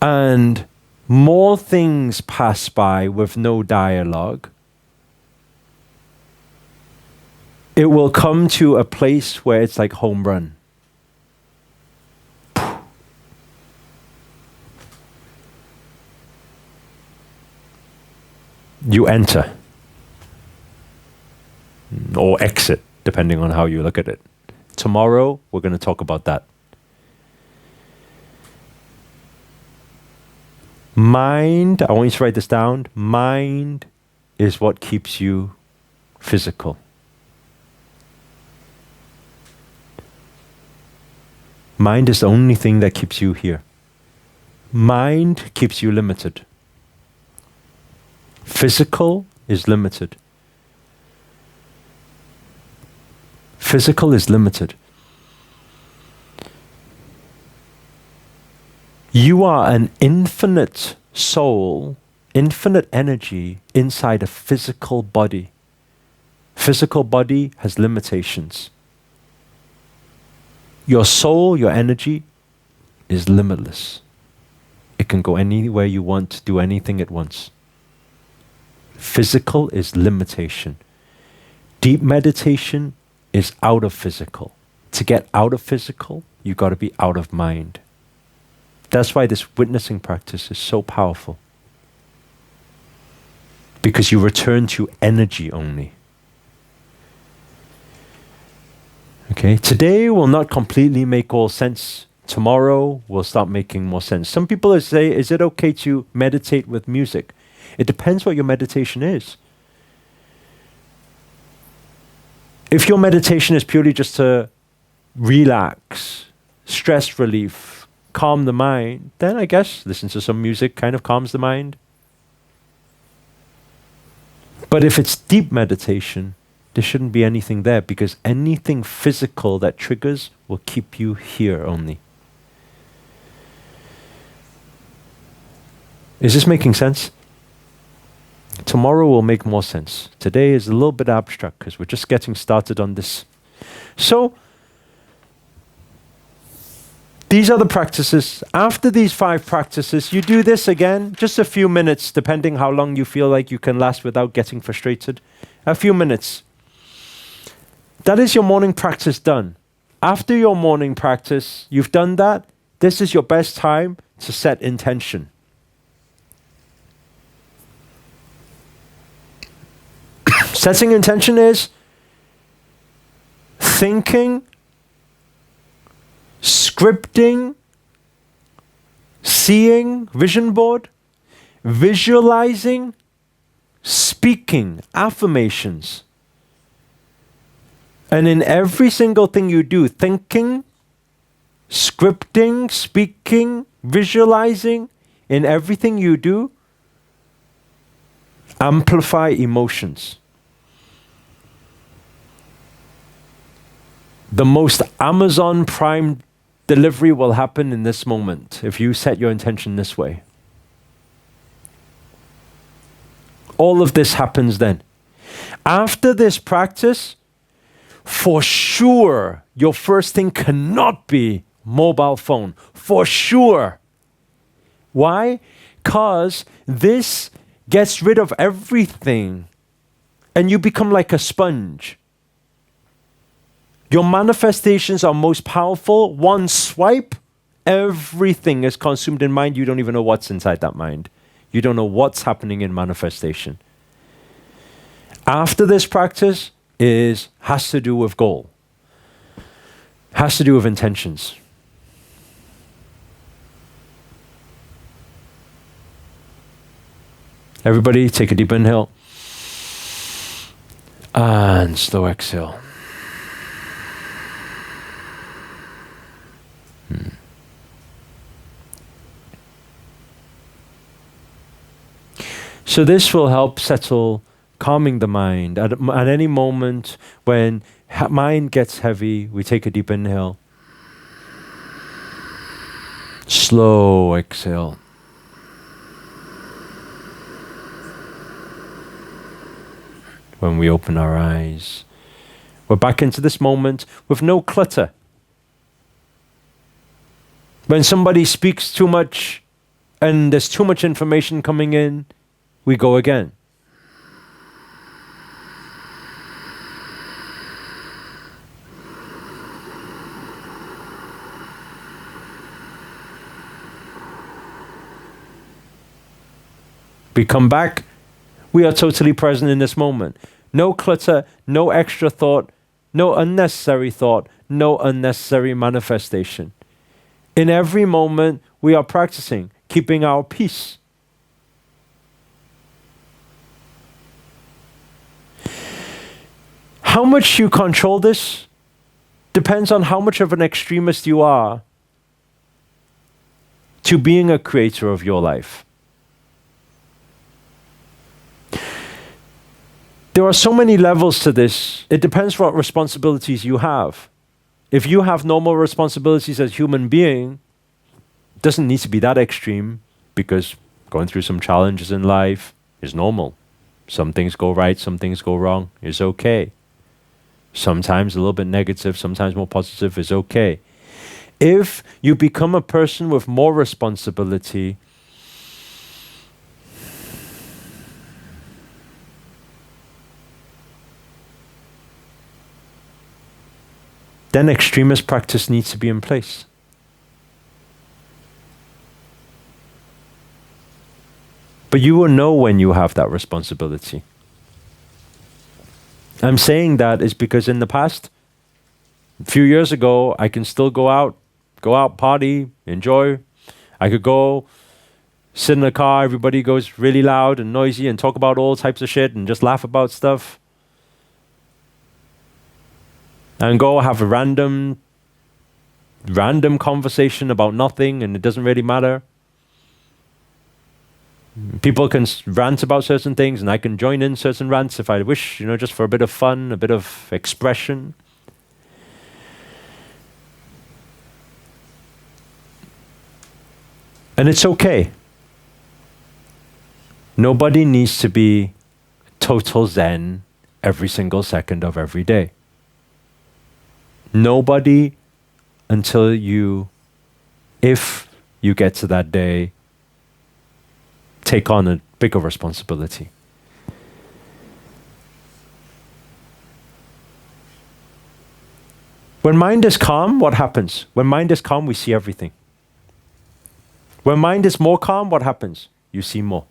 and more things pass by with no dialogue, it will come to a place where it's like home run. You enter or exit, depending on how you look at it. Tomorrow, we're going to talk about that. Mind, I want you to write this down. Mind is what keeps you physical. Mind is the only thing that keeps you here. Mind keeps you limited. Physical is limited. Physical is limited. You are an infinite soul, infinite energy inside a physical body. Physical body has limitations. Your soul, your energy is limitless. It can go anywhere you want, do anything at once. Physical is limitation. Deep meditation is out of physical. To get out of physical, you got to be out of mind. That's why this witnessing practice is so powerful. Because you return to energy only. Okay, today will not completely make all sense. Tomorrow will start making more sense. Some people say, is it okay to meditate with music? It depends what your meditation is. If your meditation is purely just to relax, stress relief, calm the mind, then I guess listen to some music kind of calms the mind. But if it's deep meditation, there shouldn't be anything there because anything physical that triggers will keep you here only. Is this making sense? Tomorrow will make more sense. Today is a little bit abstract because we're just getting started on this. So, these are the practices. After these 5 practices, you do this again, just a few minutes, depending how long you feel like you can last without getting frustrated. A few minutes. That is your morning practice done. After your morning practice, you've done that. This is your best time to set intention. Setting intention is thinking, scripting, seeing, vision board, visualizing, speaking, affirmations. And in every single thing you do, thinking, scripting, speaking, visualizing, in everything you do, amplify emotions. The most Amazon Prime delivery will happen in this moment if you set your intention this way. All of this happens then. After this practice, for sure, your first thing cannot be mobile phone. For sure. Why? Because this gets rid of everything and you become like a sponge. Your manifestations are most powerful. One swipe, everything is consumed in mind. You don't even know what's inside that mind. You don't know what's happening in manifestation. After this practice has to do with goal. Has to do with intentions. Everybody take a deep inhale. And slow exhale. So this will help settle, calming the mind. At any moment when mind gets heavy, we take a deep inhale. Slow exhale. When we open our eyes, we're back into this moment with no clutter. When somebody speaks too much and there's too much information coming in, we go again. We come back, we are totally present in this moment. No clutter, no extra thought, no unnecessary thought, no unnecessary manifestation. In every moment, we are practicing keeping our peace. How much you control this depends on how much of an extremist you are to being a creator of your life. There are so many levels to this. It depends what responsibilities you have. If you have normal responsibilities as a human being, it doesn't need to be that extreme, because going through some challenges in life is normal. Some things go right, some things go wrong, is okay. Sometimes a little bit negative, sometimes more positive is okay. If you become a person with more responsibility, then extremist practice needs to be in place. But you will know when you have that responsibility. I'm saying that is because in the past, a few years ago, I can still go out, party, enjoy. I could go sit in a car, everybody goes really loud and noisy and talk about all types of shit and just laugh about stuff. And go have a random conversation about nothing, and it doesn't really matter. People can rant about certain things, and I can join in certain rants if I wish, just for a bit of fun, a bit of expression. And it's okay. Nobody needs to be total Zen every single second of every day. Nobody until if you get to that day, take on a bigger responsibility. When mind is calm, what happens? When mind is calm, we see everything. When mind is more calm, what happens? You see more.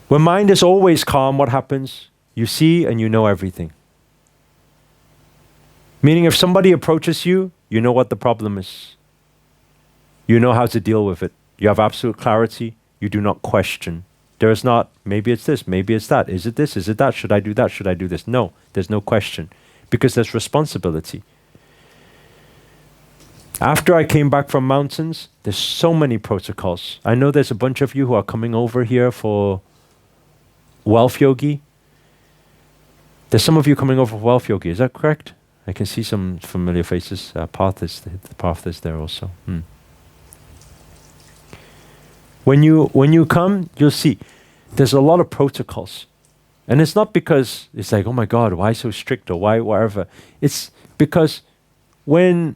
When mind is always calm, what happens? You see and you know everything. Meaning if somebody approaches you, you know what the problem is. You know how to deal with it. You have absolute clarity. You do not question. There is not, maybe it's this, maybe it's that. Is it this? Is it that? Should I do that? Should I do this? No, there's no question. Because there's responsibility. After I came back from mountains, there's so many protocols. I know there's a bunch of you who are coming over here for Wealth Yogi. There's some of you coming over for Wealth Yogi, is that correct? I can see some familiar faces. The path is there also. When you come, you'll see there's a lot of protocols. And it's not because it's like, oh my God, why so strict or why whatever. It's because when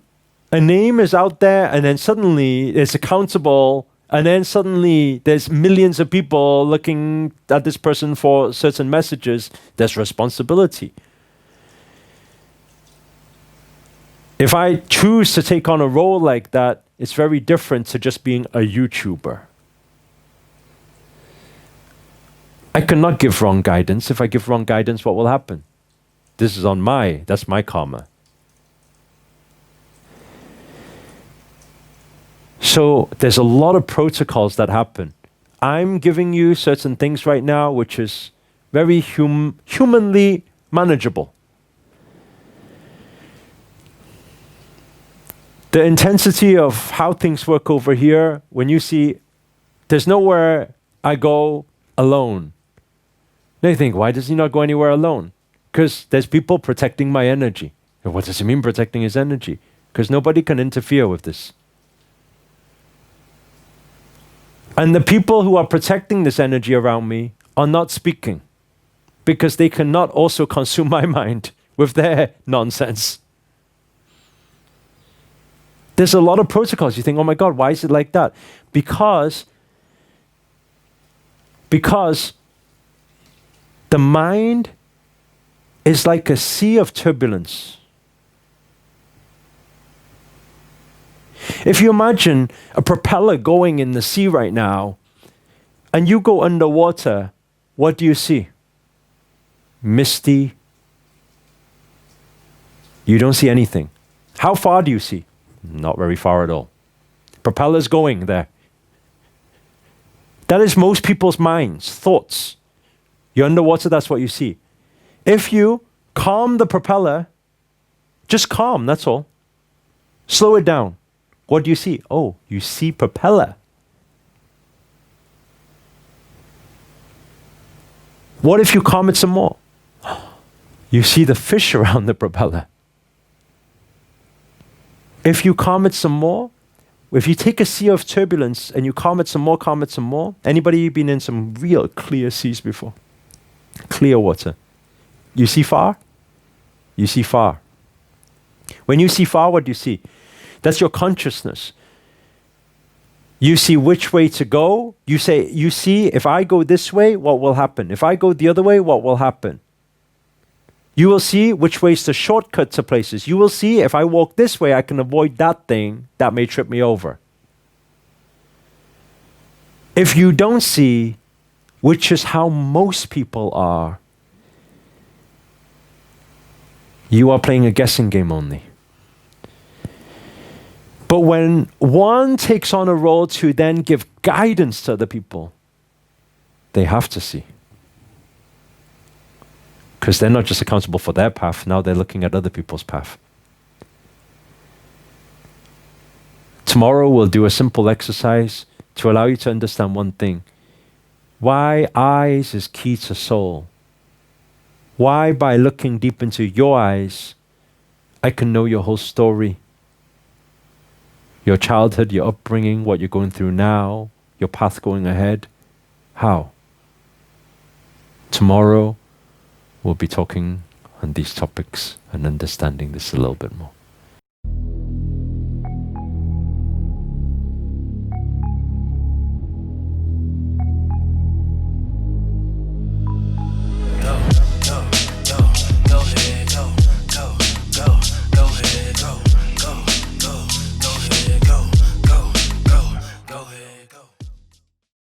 a name is out there, and then suddenly it's accountable, and then suddenly there's millions of people looking at this person for certain messages. There's responsibility. If I choose to take on a role like that, it's very different to just being a YouTuber. I cannot give wrong guidance. If I give wrong guidance, what will happen? That's my karma. So there's a lot of protocols that happen. I'm giving you certain things right now, which is very humanly manageable. The intensity of how things work over here, when you see, there's nowhere I go alone. Now you think, why does he not go anywhere alone? Because there's people protecting my energy. And what does it mean, protecting his energy? Because nobody can interfere with this. And the people who are protecting this energy around me are not speaking, because they cannot also consume my mind with their nonsense. There's a lot of protocols. You think, oh my God, why is it like that? Because the mind is like a sea of turbulence. If you imagine a propeller going in the sea right now, and you go underwater, what do you see? Misty. You don't see anything. How far do you see? Not very far at all. Propeller's going there. That is most people's minds, thoughts. You're underwater, that's what you see. If you calm the propeller, just calm, that's all. Slow it down. What do you see? Oh, you see propeller. What if you calm it some more? You see the fish around the propeller. If you calm it some more, if you take a sea of turbulence and you calm it some more, anybody been in some real clear seas before? Clear water. You see far? You see far. When you see far, what do you see? That's your consciousness. You see which way to go. You see, if I go this way, what will happen? If I go the other way, what will happen? You will see which way is the shortcut to places. You will see if I walk this way, I can avoid that thing that may trip me over. If you don't see, which is how most people are, you are playing a guessing game only. But when one takes on a role to then give guidance to other people, they have to see. Because they're not just accountable for their path, now they're looking at other people's path. Tomorrow we'll do a simple exercise to allow you to understand one thing. Why eyes is key to soul. Why by looking deep into your eyes, I can know your whole story. Your childhood, your upbringing, what you're going through now, your path going ahead. How? Tomorrow, we'll be talking on these topics and understanding this a little bit more.